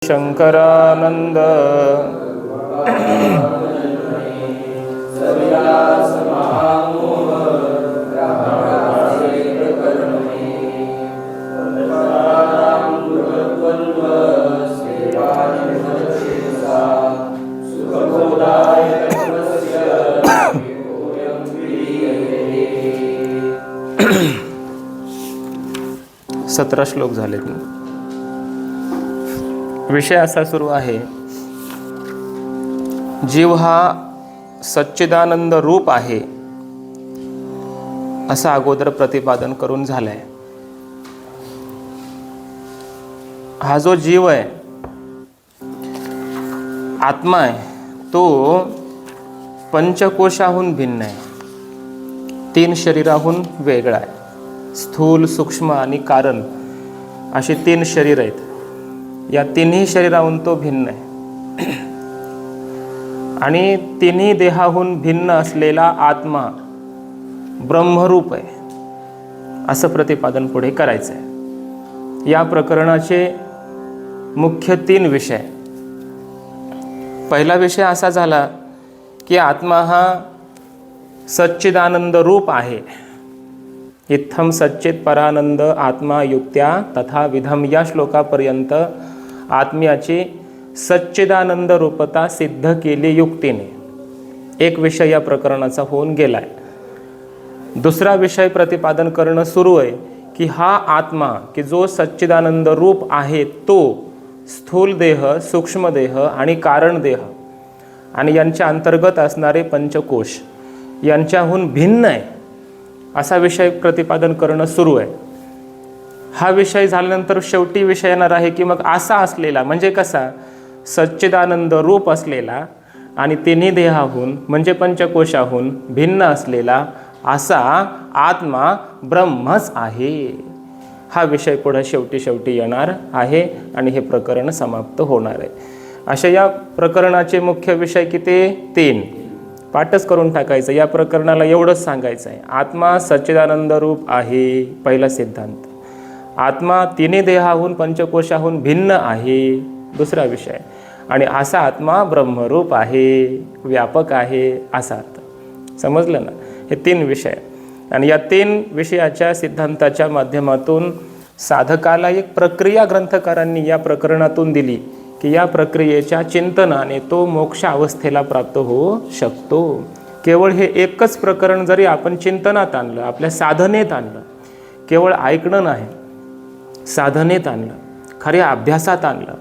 शंकरानंद सतरा श्लोक झालेत ना. विषय असा सुरू आहे, जीव हा सच्चिदानंद रूप आहे असं अगोदर प्रतिपादन करून झालंय. हा जो जीव आहे, आत्मा आहे, तो पंचकोशाहून भिन्न आहे, 3 शरीराहून वेगळा आहे. स्थूल, सूक्ष्म आणि कारण अशी 3 शरीर आहेत. या 3ही शरीराहून तो भिन्न आहे आणि 3ही देहाहून भिन्न असलेला आत्मा ब्रह्मरूप आहे असं प्रतिपादन पुढे करायचं आहे. या प्रकरणाचे मुख्य 3 विषय. पहिला विषय असा झाला की आत्मा हा सच्चिदानंद रूप आहे. इत्थम सच्चित परानंद आत्मा युक्त्या तथा विधम या श्लोकापर्यंत आत्म्याची सच्चिदानंद रूपता सिद्ध केली युक्तीने. एक विषय या प्रकरणाचा होऊन गेलाय. दुसरा विषय प्रतिपादन करणं सुरू आहे की हा आत्मा की जो सच्चिदानंद रूप आहे तो स्थूल देह, सूक्ष्म देह आणि कारण देह आणि यांच्या अंतर्गत असणारे पंचकोश यांच्याहून भिन्न आहे असा विषय प्रतिपादन करणं सुरू आहे. हा विषय झाल्यानंतर शेवटी विषय येणार आहे की मग असा असलेला म्हणजे कसा, सच्चिदानंद रूप असलेला आणि 3ही देहाहून म्हणजे पंचकोशाहून भिन्न असलेला असा आत्मा ब्रह्मच आहे. हा विषय पुढे शेवटी येणार आहे आणि हे प्रकरण समाप्त होणार आहे. अशा या प्रकरणाचे मुख्य विषय किती? 3. पाठच करून टाकायचं. या प्रकरणाला एवढंच सांगायचं आहे, आत्मा सच्चिदानंद रूप आहे, पहिला सिद्धांत. आत्मा 3ही देहाहून पंचकोशाहून भिन्न आहे, दुसरा विषय. आणि असा आत्मा ब्रह्मरूप आहे, व्यापक आहे, असा अर्थ. समजलं ना? हे 3 विषय. आणि या 3 विषयाच्या सिद्धांताच्या माध्यमातून साधकाला एक प्रक्रिया ग्रंथकारांनी या प्रकरणातून दिली की या प्रक्रियेच्या चिंतनाने तो मोक्ष अवस्थेला प्राप्त होऊ शकतो. केवळ हे एकच प्रकरण जरी आपण चिंतनात आणलं, आपल्या साधनेत आणलं, केवळ ऐकणं नाही, साधनेत आणलं, खऱ्या अभ्यासात आणलं,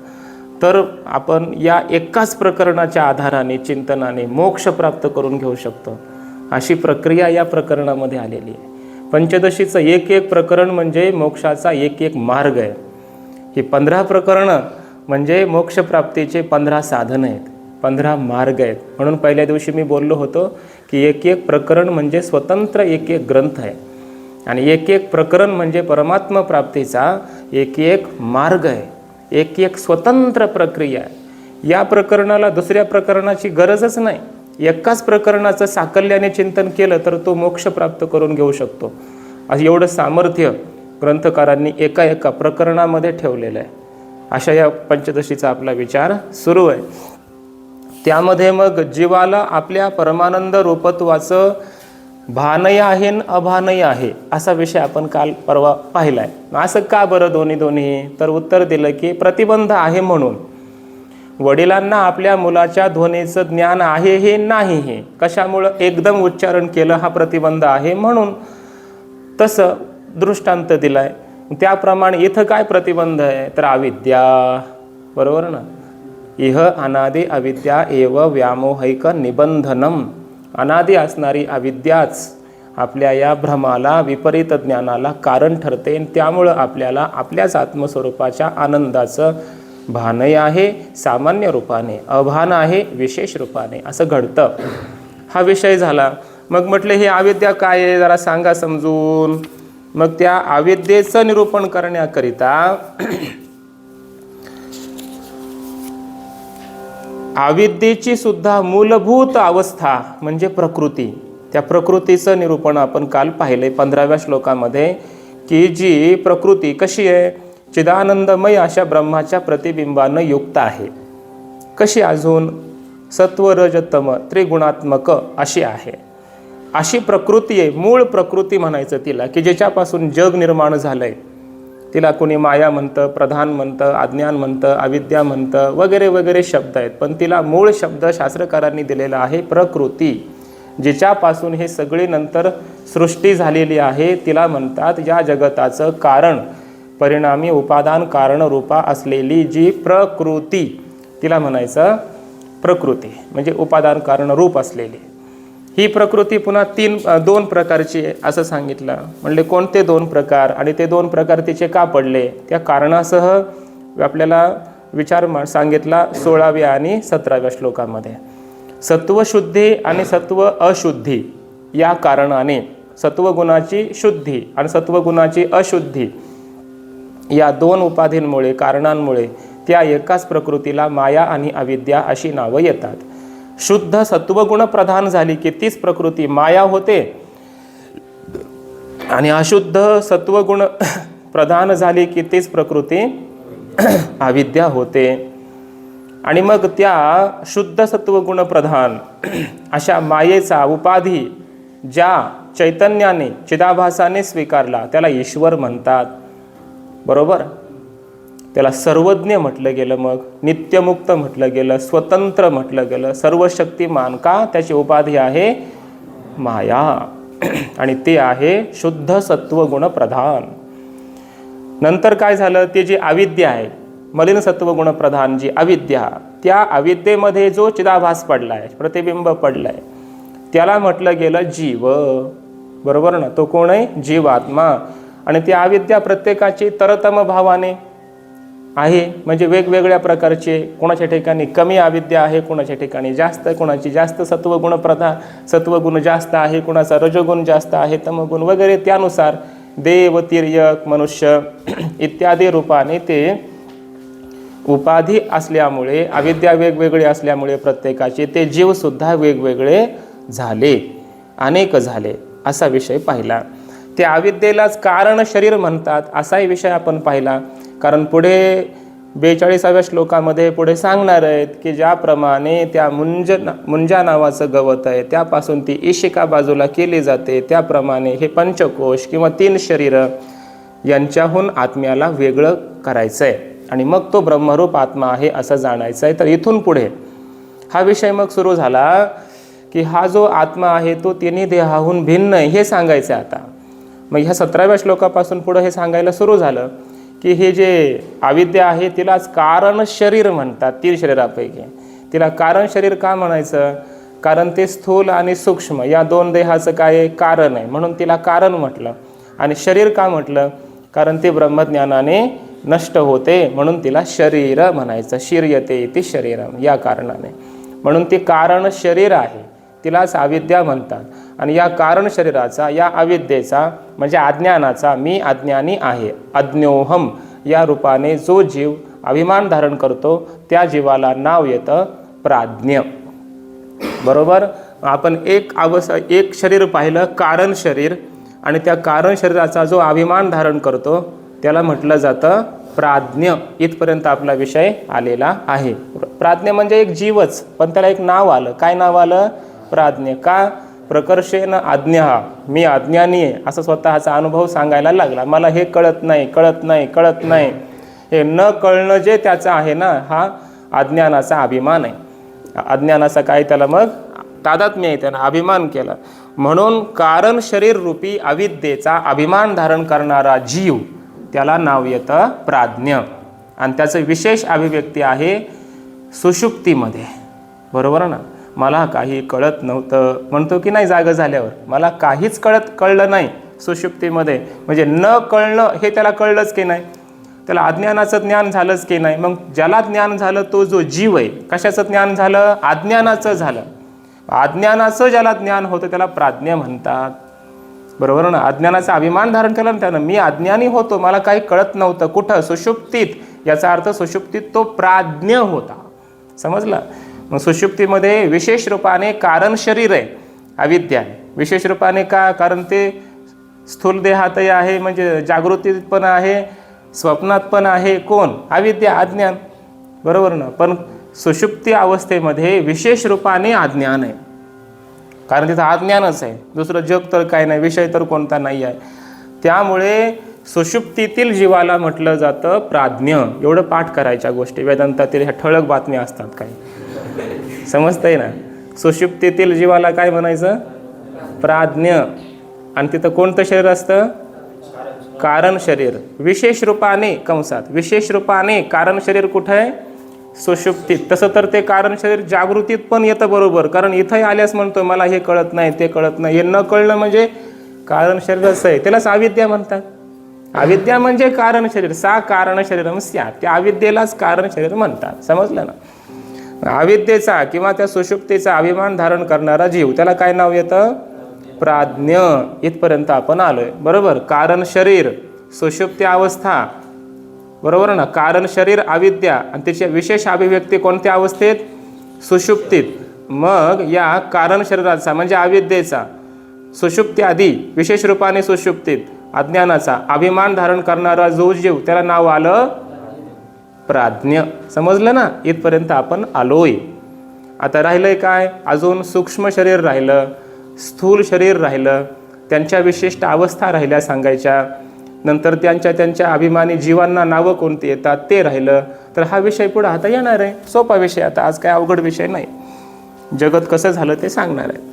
तर आपण या एकाच प्रकरणाच्या आधाराने चिंतनाने मोक्ष प्राप्त करून घेऊ शकतो. अशी प्रक्रिया या प्रकरणामध्ये आलेली आहे. पंचदशीचं एक प्रकरण म्हणजे मोक्षाचा एक मार्ग आहे. ही 15 प्रकरणं म्हणजे मोक्षप्राप्तीचे 15 साधन आहेत, 15 मार्ग आहेत. म्हणून पहिल्या दिवशी मी बोललो होतो की एक प्रकरण म्हणजे स्वतंत्र एक ग्रंथ आहे आणि एक प्रकरण म्हणजे परमात्मा प्राप्तीचा एक मार्ग आहे, एक स्वतंत्र प्रक्रिया आहे. या प्रकरणाला दुसऱ्या प्रकरणाची गरजच नाही. एकाच प्रकरणाचं साकल्याने चिंतन केलं तर तो मोक्ष प्राप्त करून घेऊ शकतो. असं एवढं सामर्थ्य ग्रंथकारांनी एका प्रकरणामध्ये ठेवलेलं आहे. अशा या पंचदशीचा आपला विचार सुरू आहे. त्यामध्ये मग जीवाला आपल्या परमानंद रूपत्वाचं भानय आहे न अभानय आहे असा विषय आपण काल परवा पाहिला आहे. असं का बरं दोन्ही? तर उत्तर दिलं की प्रतिबंध आहे म्हणून. वडिलांना आपल्या मुलाच्या ध्वनीचं ज्ञान आहे हे नाही, हे कशामुळं एकदम उच्चारण केलं हा प्रतिबंध आहे म्हणून तसं दृष्टांत दिलाय. त्याप्रमाणे इथं काय प्रतिबंध आहे तर अविद्या, बरोबर ना? इह अनादि अविद्या एव व्यामोहैक निबंधनम. अनादि असणारी अविद्याच आपल्या या भ्रमाला, विपरीत ज्ञानाला कारण ठरते. त्यामुळं आपल्याला आपल्याच आत्मस्वरूपाच्या आनंदाचं भानय आहे सामान्य रूपाने, अभान आहे विशेष रूपाने, असं घडतं. हा विषय झाला. मग म्हटलं हे अविद्या काय आहे जरा सांगा समजून. मग त्या अविद्येचं निरूपण करण्याकरिता अविद्येची सुद्धा मूलभूत अवस्था म्हणजे प्रकृती, त्या प्रकृतीचं निरूपण आपण काल पाहिलंय 15व्या श्लोकामध्ये की जी प्रकृती कशी आहे चिदानंदमय अशा ब्रह्माच्या प्रतिबिंबानं युक्त आहे. कशी अजून? सत्व रज तम त्रिगुणात्मक अशी आहे. अशी प्रकृती आहे, मूळ प्रकृती म्हणायचं तिला, की ज्याच्यापासून जग निर्माण झालंय. तिला कोणी माया म्हणतं, प्रधान म्हणतं, अज्ञान म्हणतं, अविद्या म्हणतं, वगैरे वगैरे शब्द आहेत. पण तिला मूळ शब्द शास्त्रकारांनी दिलेला आहे प्रकृती. जिच्यापासून हे सगळे नंतर सृष्टी झालेली आहे तिला म्हणतात या जगताचं कारण, परिणामी उपादान कारणरूपा असलेली जी प्रकृती तिला म्हणायचं प्रकृती, म्हणजे उपादान कारण रूप असलेली ही प्रकृती. पुन्हा दोन प्रकारची असं सांगितलं. म्हणले कोणते दोन प्रकार आणि ते दोन प्रकार तिचे का पडले? त्या कारणासह आपल्याला विचार सांगितला 16व्या आणि 17व्या श्लोकामध्ये. सत्वशुद्धी आणि सत्व अशुद्धी या कारणाने सत्वगुणाची शुद्धी आणि सत्वगुणाची अशुद्धी या दोन उपाधींमुळे, कारणांमुळे त्या एकाच प्रकृतीला माया आणि अविद्या अशी नावं येतात. शुद्ध सत्वगुण प्रधान झाली की तीच प्रकृती माया होते आणि अशुद्ध सत्वगुण प्रधान झाली की तीच प्रकृती अविद्या होते. आणि मग त्या शुद्ध सत्वगुण प्रधान अशा मायेचा उपाधी ज्या चैतन्याने चिदाभासाने स्वीकारला त्याला ईश्वर म्हणतात. बरोबर? त्याला सर्वज्ञ म्हटलं गेलं, मग नित्यमुक्त म्हटलं गेलं, स्वतंत्र म्हटलं गेलं, सर्वशक्तिमान. का? त्याची उपाधी आहे माया आणि ते आहे शुद्ध सत्वगुण प्रधान. नंतर काय झालं? ते जी अविद्या आहे, मलिन सत्वगुण प्रधान जी अविद्या, त्या अविद्येमध्ये जो चिदाभास पडलाय, प्रतिबिंब पडलाय, त्याला म्हटलं गेलं जीव. बरोबर ना? तो कोण आहे? जीवात्मा. आणि ती अविद्या प्रत्येकाची तरतम भावाने आहे, म्हणजे वेगवेगळ्या प्रकारचे. कोणाच्या ठिकाणी कमी अविद्या आहे, कोणाच्या ठिकाणी जास्त, कोणाची जास्त सत्वगुण सत्वगुण जास्त आहे, कोणाचा रजोगुण जास्त आहे, तमगुण वगैरे. त्यानुसार देव, तिर्यक, मनुष्य इत्यादी रूपाने ते उपाधी असल्यामुळे, अविद्या वेगवेगळे असल्यामुळे प्रत्येकाचे ते जीवसुद्धा वेगवेगळे झाले, अनेक झाले, असा विषय पाहिला. त्या अविद्येलाच कारण शरीर म्हणतात असाही विषय आपण पाहिला. कारण पुढे 42व्या श्लोकामध्ये पुढे सांगणार आहेत की ज्याप्रमाणे त्या मुंजा नावाचं गवत आहे त्यापासून ती इशिका बाजूला केली जाते, त्याप्रमाणे हे पंचकोश किंवा 3 शरीरं यांच्याहून आत्म्याला वेगळं करायचं आहे आणि मग तो ब्रह्मरूप आत्मा आहे असं जाणायचं आहे. तर इथून पुढे हा विषय मग सुरू झाला की हा जो आत्मा आहे तो तिन्ही देहाहून भिन्न आहे हे सांगायचं आहे आता. मग ह्या 17व्या श्लोकापासून पुढे हे सांगायला सुरू झालं की हे जे अविद्या आहे तिलाच कारण शरीर म्हणतात. 3 शरीरापैकी तिला कारण शरीर का म्हणायचं? कारण ते स्थूल आणि सूक्ष्म या 2 देहाचं काय कारण आहे, म्हणून तिला कारण म्हटलं. आणि शरीर का म्हटलं? कारण ते ब्रह्मज्ञानाने नष्ट होते, म्हणून तिला शरीर म्हणायचं. शिर्यते इति शरीरम, या कारणाने. म्हणून ती कारण शरीर आहे, तिलाच अविद्या म्हणतात. आणि या कारण शरीराचा, या अविद्येचा म्हणजे अज्ञानाचा, मी अज्ञानी आहे, अज्ञोहम या रूपाने जो जीव अभिमान धारण करतो त्या जीवाला नाव येतं प्राज्ञ. बरोबर? आपण एक शरीर पाहिलं, कारण शरीर, आणि त्या कारण शरीराचा जो अभिमान धारण करतो त्याला म्हटलं जातं प्राज्ञ. इथपर्यंत आपला विषय आलेला आहे. प्राज्ञ म्हणजे एक जीवच, पण त्याला एक नाव आलं. काय नाव आलं? प्राज्ञ. का? प्रकर्षेन आज्ञा, मी अज्ञानी आहे असं स्वतःचा अनुभव सांगायला लागला. मला हे कळत नाही, कळत नाही, कळत नाही. हे न कळणं जे त्याचं आहे ना, हा अज्ञानाचा अभिमान आहे. अज्ञानाचा काय? त्याला मग तादात्म्य आहे, त्यानं अभिमान केला. म्हणून कारण शरीर रूपी अविद्येचा अभिमान धारण करणारा जीव त्याला नाव येतं प्राज्ञ. आणि त्याचं विशेष अभिव्यक्ती आहे सुषुप्तीमध्ये. बरोबर ना? मला काही कळत नव्हतं म्हणतो की नाही जागा झाल्यावर, मला काहीच कळलं नाही सुषुप्तीमध्ये. म्हणजे न कळणं हे त्याला कळलंच की नाही, त्याला अज्ञानाचं ज्ञान झालंच की नाही. मग ज्याला ज्ञान झालं तो जो जीव आहे, कशाचं ज्ञान झालं? अज्ञानाचं झालं. अज्ञानाचं ज्याला ज्ञान होतं त्याला प्राज्ञ म्हणतात. बरोबर ना? अज्ञानाचा अभिमान धारण केला ना त्यानं, मी अज्ञानी होतो, मला काही कळत नव्हतं. कुठं? सुषुप्तीत. याचा अर्थ सुषुप्तीत तो प्राज्ञ होता. समजलं? मग सुषुप्तीमध्ये विशेष रूपाने कारण शरीर आहे, अविद्या आहे. विशेष रूपाने का? कारण ते स्थूल देहातही आहे, म्हणजे जागृतीत पण आहे, स्वप्नात पण आहे कोण? अविद्या, अज्ञान, बरोबर ना. पण सुषुप्ती अवस्थेमध्ये विशेष रूपाने अज्ञान आहे, कारण तिथं अज्ञानच आहे, दुसरं जग तर काय नाही, विषय तर कोणता नाही आहे. त्यामुळे सुषुप्तीतील जीवाला म्हटलं जातं प्राज्ञ. एवढं पाठ करायच्या गोष्टी वेदांतातील ह्या ठळक बातम्या असतात, काही समजतंय ना. सुषुप्तीतील जीवाला काय म्हणायचं? प्राज्ञ. आणि तिथं कोणतं शरीर असतं? कारण शरीर. विशेष रूपाने कंसात विशेष रूपाने कारण शरीर कुठं आहे? सुषुप्तीत. तसं तर ते कारण शरीर जागृतीत पण येतं, बरोबर. कारण इथंही आल्यास म्हणतो मला हे कळत नाही, ते कळत नाही. हे न कळणं म्हणजे कारण शरीर असं आहे, त्यालाच अविद्या म्हणतात. अविद्या म्हणजे कारण शरीर. सा कारण शरीरम स्यात्, त्या अविद्येलाच कारण शरीर म्हणतात. समजलं ना. अविद्येचा किंवा त्या सुषुप्तीचा अभिमान धारण करणारा जीव, त्याला काय नाव येतं? प्राज्ञ. इथपर्यंत आपण आलोय, बरोबर. कारण शरीर, सुषुप्ती अवस्था, बरोबर ना. कारण शरीर अविद्या, आणि त्याची विशेष अभिव्यक्ती कोणत्या अवस्थेत? सुषुप्तीत. मग या कारण शरीराचा म्हणजे अविद्येचा सुषुप्ती आधी विशेष रूपाने सुषुप्तीत अज्ञानाचा अभिमान धारण करणारा जो जीव, त्याला नाव आलं प्राज्ञ. समजलं ना. इथपर्यंत आपण आलोय. आता राहिलंय काय? अजून सूक्ष्म शरीर राहिलं, स्थूल शरीर राहिलं, त्यांच्या विशिष्ट अवस्था राहिल्या सांगायच्या. नंतर त्यांच्या अभिमानी जीवांना नावं कोणती येतात ते राहिलं. तर हा विषय पुढे आता येणार आहे, सोपा विषय. आता आज काय अवघड विषय नाही, जगत कसं झालं ते सांगणार आहे.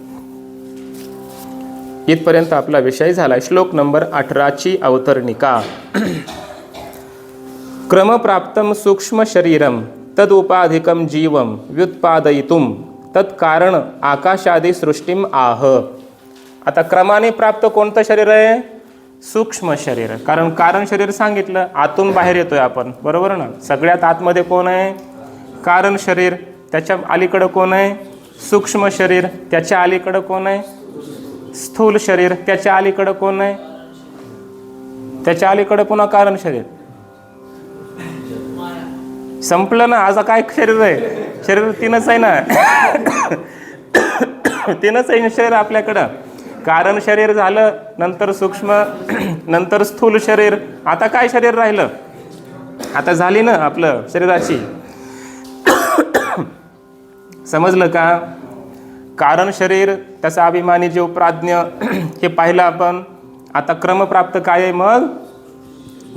इथपर्यंत आपला विषय झाला. श्लोक नंबर 18ची अवतरणिका. क्रमप्राप्तम सूक्ष्म शरीरम तदुपाधिकम जीवम व्युत्पादयितुम तत्कारण आकाशादी सृष्टीम आह. आता क्रमाने प्राप्त कोणतं शरीर आहे? सूक्ष्म शरीर. कारण शरीर सांगितलं, आतून बाहेर येतोय आपण, बरोबर ना. सगळ्यात आतमध्ये कोण आहे? कारण शरीर. त्याच्या अलीकडं कोण आहे? सूक्ष्म शरीर. त्याच्या अलीकडं कोण आहे? स्थूल शरीर. त्याच्या अलीकडं कोण आहे? त्याच्या अलीकडं पुन्हा कारण शरीर. संपलं ना. आज काय शरीर आहे? शरीर तीनच आहे ना. तीनच आहे शरीर आपल्याकडं. कारण शरीर झालं, नंतर सूक्ष्म, नंतर स्थूल शरीर. आता काय शरीर राहिलं? आता झाली ना आपलं शरीराची. समजलं का? कारण शरीर, त्याचा अभिमानी जीव प्राज्ञ, हे पाहिलं आपण. आता क्रमप्राप्त काय आहे? मग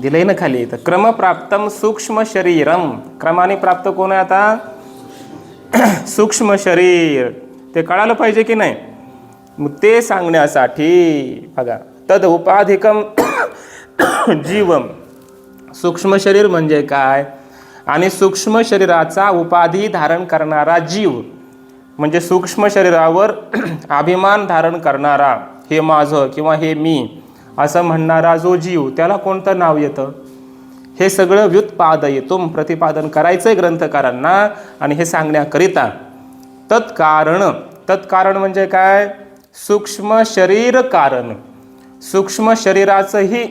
दिलंय ना खाली. तर क्रमप्राप्तम सूक्ष्म शरीरम. क्रमाने प्राप्त कोण आहे आता? सूक्ष्म शरीर. ते कळालं पाहिजे की नाही? मग ते सांगण्यासाठी बघा, तद उपाधिकम जीवम. सूक्ष्म शरीर म्हणजे काय? आणि सूक्ष्म शरीराचा उपाधी धारण करणारा जीव म्हणजे सूक्ष्म शरीरावर अभिमान धारण करणारा, हे माझं किंवा हे मी असं म्हणणारा जो जीव, त्याला कोणतं नाव येतं? हे सगळं व्युत्पादयितुम प्रतिपादन करायचंय ग्रंथकारांना. आणि हे सांगण्याकरिता तत्कारण. तत्कारण म्हणजे काय? सूक्ष्म शरीर कारण. सूक्ष्म शरीराचंही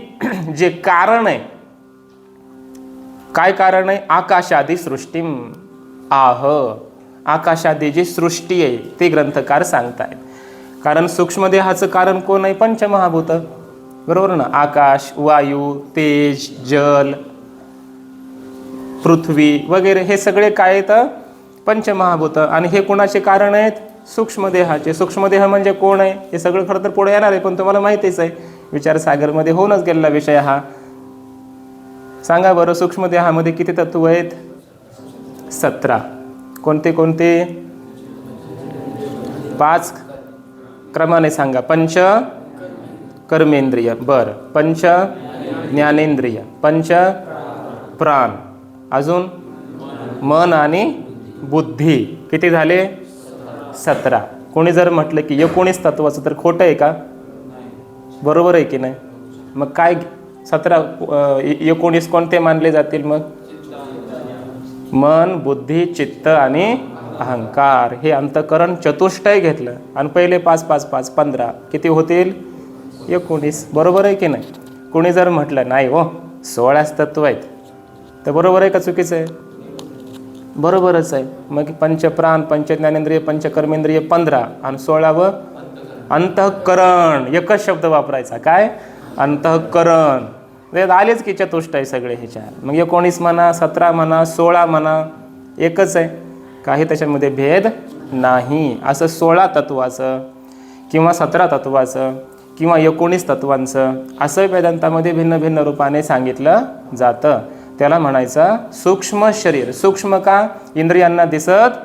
जे कारण आहे, काय कारण आहे? आकाशादी सृष्टीम आह. आकाशादी जी सृष्टी आहे ते ग्रंथकार सांगतायत. कारण सूक्ष्मदेहाचं कारण कोण आहे? पंचमहाभूत, बरोबर ना. आकाश, वायू, तेज, जल, पृथ्वी वगैरे हे सगळे काय आहेत? पंचमहाभूत. आणि हे कोणाचे कारण आहेत? सूक्ष्मदेहाचे. सूक्ष्मदेह म्हणजे कोण आहे? हे सगळं खरं तर पुढे येणार आहे, पण तुम्हाला माहितीच आहे, विचारसागरमध्ये होऊनच गेलेला विषय हा. सांगा बरं, सूक्ष्मदेहामध्ये किती तत्व आहेत? 17. कोणते कोणते? 5 क्रमाने सांगा. पंच कर्मेंद्रिय, बरं. पंच ज्ञानेंद्रिय, पंच प्राण, अजून मन आणि बुद्धी. किती झाले? 17. कोणी जर म्हटलं की 19 तत्वाचं, तर खोटं आहे का? बरोबर आहे की नाही? मग काय 17 19 कोणते मानले जातील? मग मन, बुद्धी, चित्त आणि अहंकार. हे अंतःकरण चतुष्टय घेतलं आणि पहिले 5 5 5 15 किती होतील? 19. बरोबर आहे की नाही? कोणी जर म्हटलं नाही हो 16 तत्व आहेत, तर बरोबर आहे का चुकीचं आहे? बरोबरच आहे. मग पंचप्राण, पंचज्ञानेंद्रिय, पंचकर्मेंद्रिय 15 आणि 16वं अंतःकरण. एकच शब्द वापरायचा, काय? अंतःकरण. त्यात आलेच की चतुष्टय सगळे ह्याच्यात. मग 19 म्हणा, 17 म्हणा, 16 म्हणा, एकच आहे, काही त्याच्यामध्ये भेद नाही. असं 16 तत्वाचं किंवा 17 तत्वाचं किंवा 19 तत्वांचं असं वेदांतामध्ये भिन्न भिन्न रूपाने सांगितलं जातं. त्याला म्हणायचं सूक्ष्म शरीर. सूक्ष्म का? इंद्रियांना दिसत.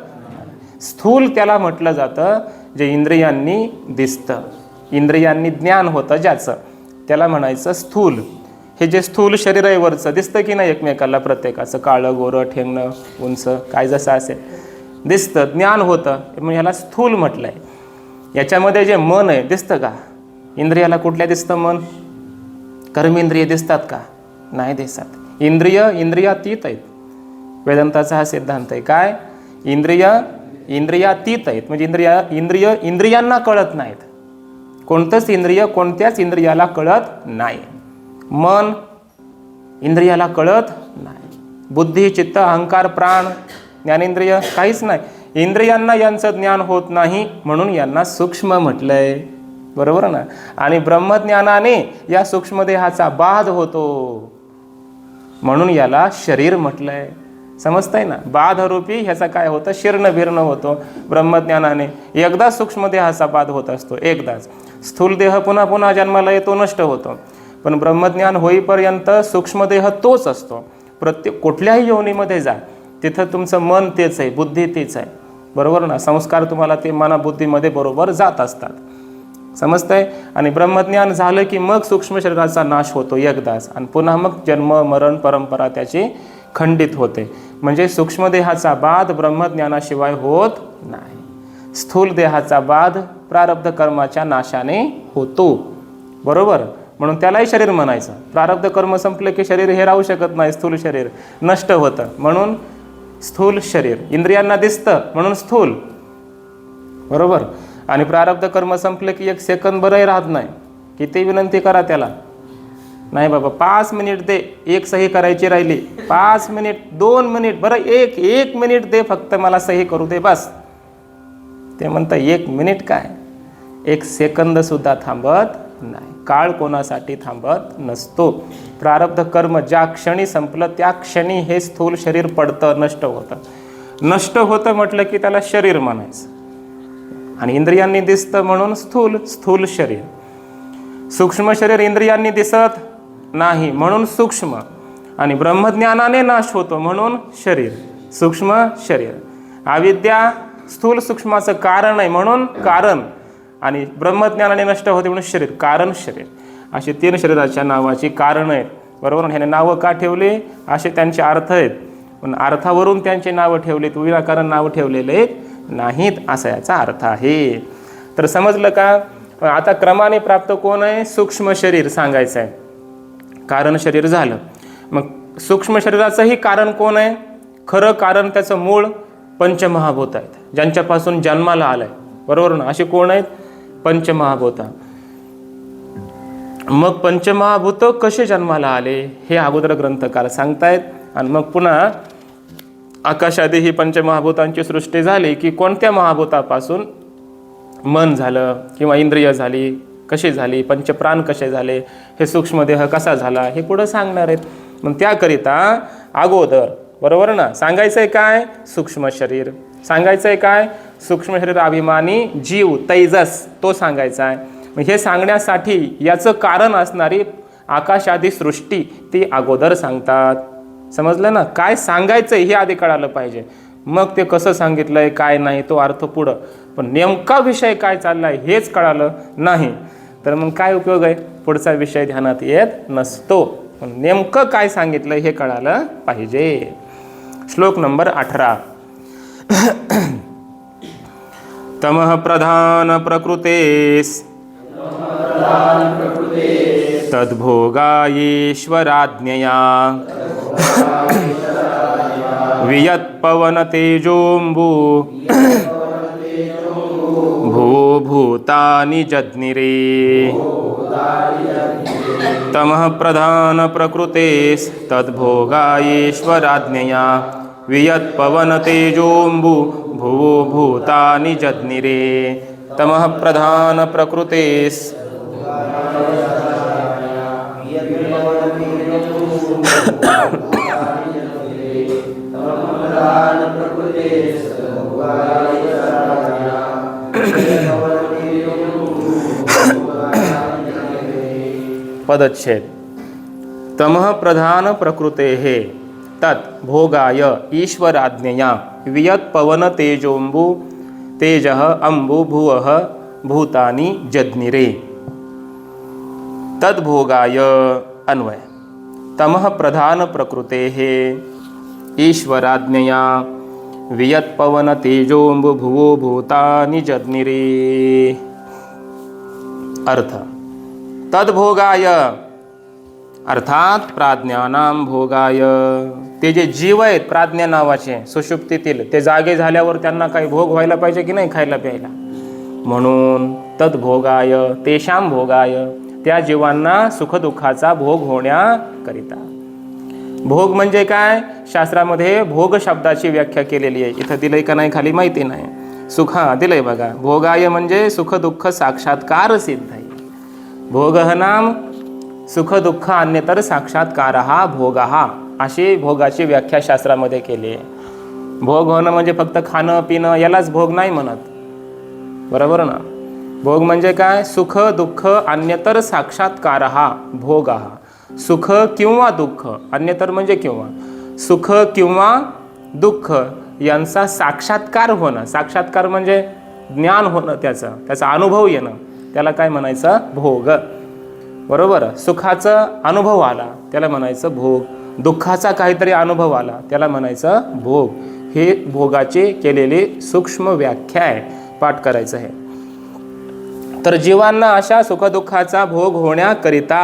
स्थूल त्याला म्हटलं जातं जे इंद्रियांनी दिसतं, इंद्रियांनी ज्ञान होतं ज्याचं, त्याला म्हणायचं स्थूल. हे जे स्थूल शरीर आहे वरचं, दिसतं की नाही एकमेकाला, प्रत्येकाचं काळं गोरं ठेंगणं उंच काय जसं असेल दिसतं, ज्ञान होतं, मग ह्याला स्थूल म्हटलं आहे. याच्यामध्ये जे मन आहे दिसतं का? इंद्रियाला कुठल्या दिसतं मन? कर्मेंद्रिय दिसतात का? नाही दिसत. इंद्रियातीत आहेत. वेदांताचा हा सिद्धांत आहे. काय? इंद्रियातीत आहेत, म्हणजे इंद्रियांना कळत नाहीत. कोणतंच इंद्रिय कोणत्याच इंद्रियाला कळत नाही. मन इंद्रियाला कळत नाही. बुद्धी, चित्त, अहंकार, प्राण, ज्ञानेंद्रिय काहीच नाही. इंद्रियांना यांचं ज्ञान होत नाही म्हणून यांना सूक्ष्म म्हटलंय. बरोबर ना? आणि ब्रह्मज्ञानाने या सूक्ष्मदेहाचा बाध होतो म्हणून याला शरीर म्हटलंय. समजतंय ना? बाधरूपी ह्याचा काय होतं? शीर्ण भिर्ण होतो ब्रह्मज्ञानाने. एकदा सूक्ष्मदेहाचा बाध होत असतो, एकदाच. स्थूल देह पुन्हा पुन्हा जन्माला येतो, नष्ट होतो. पण ब्रह्मज्ञान होईपर्यंत सूक्ष्मदेह तोच असतो. प्रत्येक कुठल्याही योनीमध्ये जा, तिथं तुमचं मन तेच आहे, बुद्धी तीच आहे. बरोबर ना? संस्कार तुम्हाला ते मनाबुद्धीमध्ये बरोबर जात असतात. समजतंय? आणि ब्रह्मज्ञान झालं की मग सूक्ष्म शरीराचा नाश होतो एकदाच, आणि पुन्हा मग जन्म मरण परंपरा त्याची खंडित होते. म्हणजे सूक्ष्मदेहाचा बाध ब्रह्मज्ञानाशिवाय होत नाही. स्थूल देहाचा बाध प्रारब्ध कर्माच्या नाशाने होतो. बरोबर? म्हणून त्यालाही शरीर म्हणायचं. प्रारब्ध कर्म संपले की शरीर हे राहू शकत नाही, स्थूल शरीर नष्ट होतं म्हणून स्थूल शरीर. इंद्रियांना दिसतं म्हणून स्थूल. बरोबर? आणि प्रारब्ध कर्म संपले की 1 सेकंद बरंही राहत नाही. किती विनंती करा त्याला, नाही बाबा 5 मिनिट दे, एक सही करायची राहिली, 5 मिनिट, 2 मिनिट, बरं एक मिनिट दे फक्त, मला सही करू दे बस. ते म्हणतं 1 मिनिट काय, 1 सेकंद सुद्धा थांबत नाही. काळ कोणासाठी थांबत नसतो. प्रारब्ध कर्म ज्या क्षणी संपलं त्या क्षणी हे स्थूल शरीर पडतं, नष्ट होतं. नष्ट होतं म्हटलं की त्याला शरीर म्हणायचं. आणि इंद्रियांनी दिसतं म्हणून स्थूल शरीर. सूक्ष्म शरीर इंद्रियांनी दिसत नाही म्हणून सूक्ष्म, आणि ब्रह्मज्ञानाने नाश होतो म्हणून शरीर, सूक्ष्म शरीर. अविद्या स्थूल सूक्ष्माचं कारण आहे म्हणून कारण, आणि ब्रह्मज्ञानाने नष्ट होते म्हणून शरीर, कारण शरीर. अशी 3 शरीराच्या नावाची कारणं आहेत. बरोबर? ह्याने नावं का ठेवले असे त्यांचे अर्थ आहेत, पण अर्थावरून त्यांचे नावं ठेवलेत, विनाकारण नावं ठेवलेले नाहीत असा याचा अर्थ आहे. तर समजलं का? आता क्रमाने प्राप्त कोण आहे? सूक्ष्म शरीर सांगायचं आहे. कारण शरीर झालं. मग सूक्ष्म शरीराचंही कारण कोण आहे? खरं कारण त्याचं मूळ पंचमहाभूत आहेत, ज्यांच्यापासून जन्माला आलंय. बरोबर ना? असे कोण आहेत? पंचमहाभूत. मग पंचमहाभूत कसे जन्माला आले हे अगोदर ग्रंथकार सांगतायत. आणि मग पुन्हा आकाशादी ही पंचमहाभूतांची सृष्टी झाली की कोणत्या महाभूतापासून मन झालं किंवा इंद्रिय झाली, कशी झाली, पंचप्राण कसे झाले, हे सूक्ष्मदेह कसा झाला, हे पुढं सांगणार आहेत. मग त्याकरिता अगोदर, बरोबर ना, सांगायचं आहे काय? सूक्ष्म शरीर. सांगायचं आहे काय? सूक्ष्म शरीर अभिमानी जीव तैजस, तो सांगायचा आहे. मग हे सांगण्यासाठी याचं कारण असणारी आकाशादी सृष्टी ती अगोदर सांगतात. समजलं ना? काय सांगायचं हे आधी कळालं पाहिजे, मग ते कसं सांगितलंय काय नाही तो अर्थ पुढं. पण नेमका विषय काय चाललाय हेच कळालं नाही तर मग काय उपयोग आहे? पुढचा विषय ध्यानात येत नसतो. पण नेमकं काय सांगितलं हे कळालं पाहिजे. श्लोक नंबर 18. तमः प्रधान प्रकृतेस तद्भोगायेश्वराज्ञया वियत्पवन तेजोंबु भूभूतानि जज्ञिरे. तमः प्रधान प्रकृतेस् तद्भोगायेश्वराज्ञया वियत्पवन तेजोंबु भूभूतानि जज्ञिरे. तमः प्रधान प्रकृतेस् पदच्छेद. तमः प्रधान प्रकृतेः तत् भोगाय ईश्वराज्ञया वियत् पवन तेजोंबु तेजः अंबु भुवः भूतानि जज्ञिरे. तद्भोगाय अन्वय. तमः प्रधान प्रकृतेः ईश्वराज्ञया वियत् पवन तेजोंबु भुवो भूतानि जज्ञिरे. अर्थ. तद्भोगाय अर्थात प्राज्ञानाम भोगाय, ते जे जीव आहेत प्राज्ञा नावाचे सुषुप्तीतील, ते जागे झाल्यावर त्यांना काही भोग व्हायला पाहिजे की नाही, खायला प्यायला. म्हणून तद्भोगाय तेषां भोगाय, त्या जीवांना सुखदुःखाचा भोग होण्याकरिता. भोग म्हणजे काय, शास्त्रामध्ये भोग शब्दाची व्याख्या केलेली आहे. इथं दिलंय का नाही खाली माहिती नाही. सुखा दिलंय बघा. भोगाय म्हणजे सुखदुःख साक्षात्कार सिद्ध आहे. भोग नाम सुख दुःख अन्यतर साक्षात्कार हा भोग हा, अशी भोगाची व्याख्या शास्त्रामध्ये केली आहे. भोग होणं म्हणजे फक्त खाणं पिणं यालाच भोग नाही म्हणत, बरोबर ना. भोग म्हणजे काय, सुख दुःख अन्यतर साक्षात्कार हा भोग हा. सुख किंवा दुःख, अन्यतर म्हणजे किंवा, सुख किंवा दुःख यांचा साक्षात्कार होणं. साक्षात्कार म्हणजे ज्ञान होणं, त्याचा अनुभव येणं, त्याला काय म्हणायचं, भोग. बरोबर. सुखाचा अनुभव आला त्याला म्हणायचं भोग, दुःखाचा काहीतरी अनुभव आला त्याला म्हणायचं भोग. हे भोगाचे केलेली सूक्ष्म व्याख्या आहे, पाठ करायचं आहे. तर जीवांना अशा सुखदुःखाचा भोग होण्याकरिता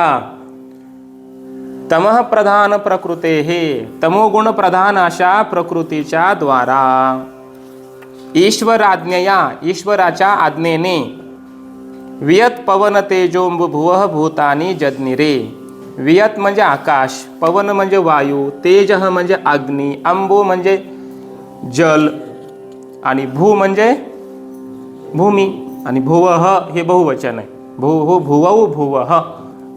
तमः प्रधान प्रकृते हे तमोगुण प्रधान अशा प्रकृतीच्या द्वारा ईश्वराज्ञया ईश्वराच्या आज्ञेने वियत पवन तेजोंबु भुवः भूतानि जज्ञिरे. वियत म्हणजे आकाश, पवन म्हणजे वायू, तेजः म्हणजे अग्नी, अंबु म्हणजे जल आणि भू म्हणजे भूमी आणि भुवः हे बहुवचन आहे. भू भुवौ भुवः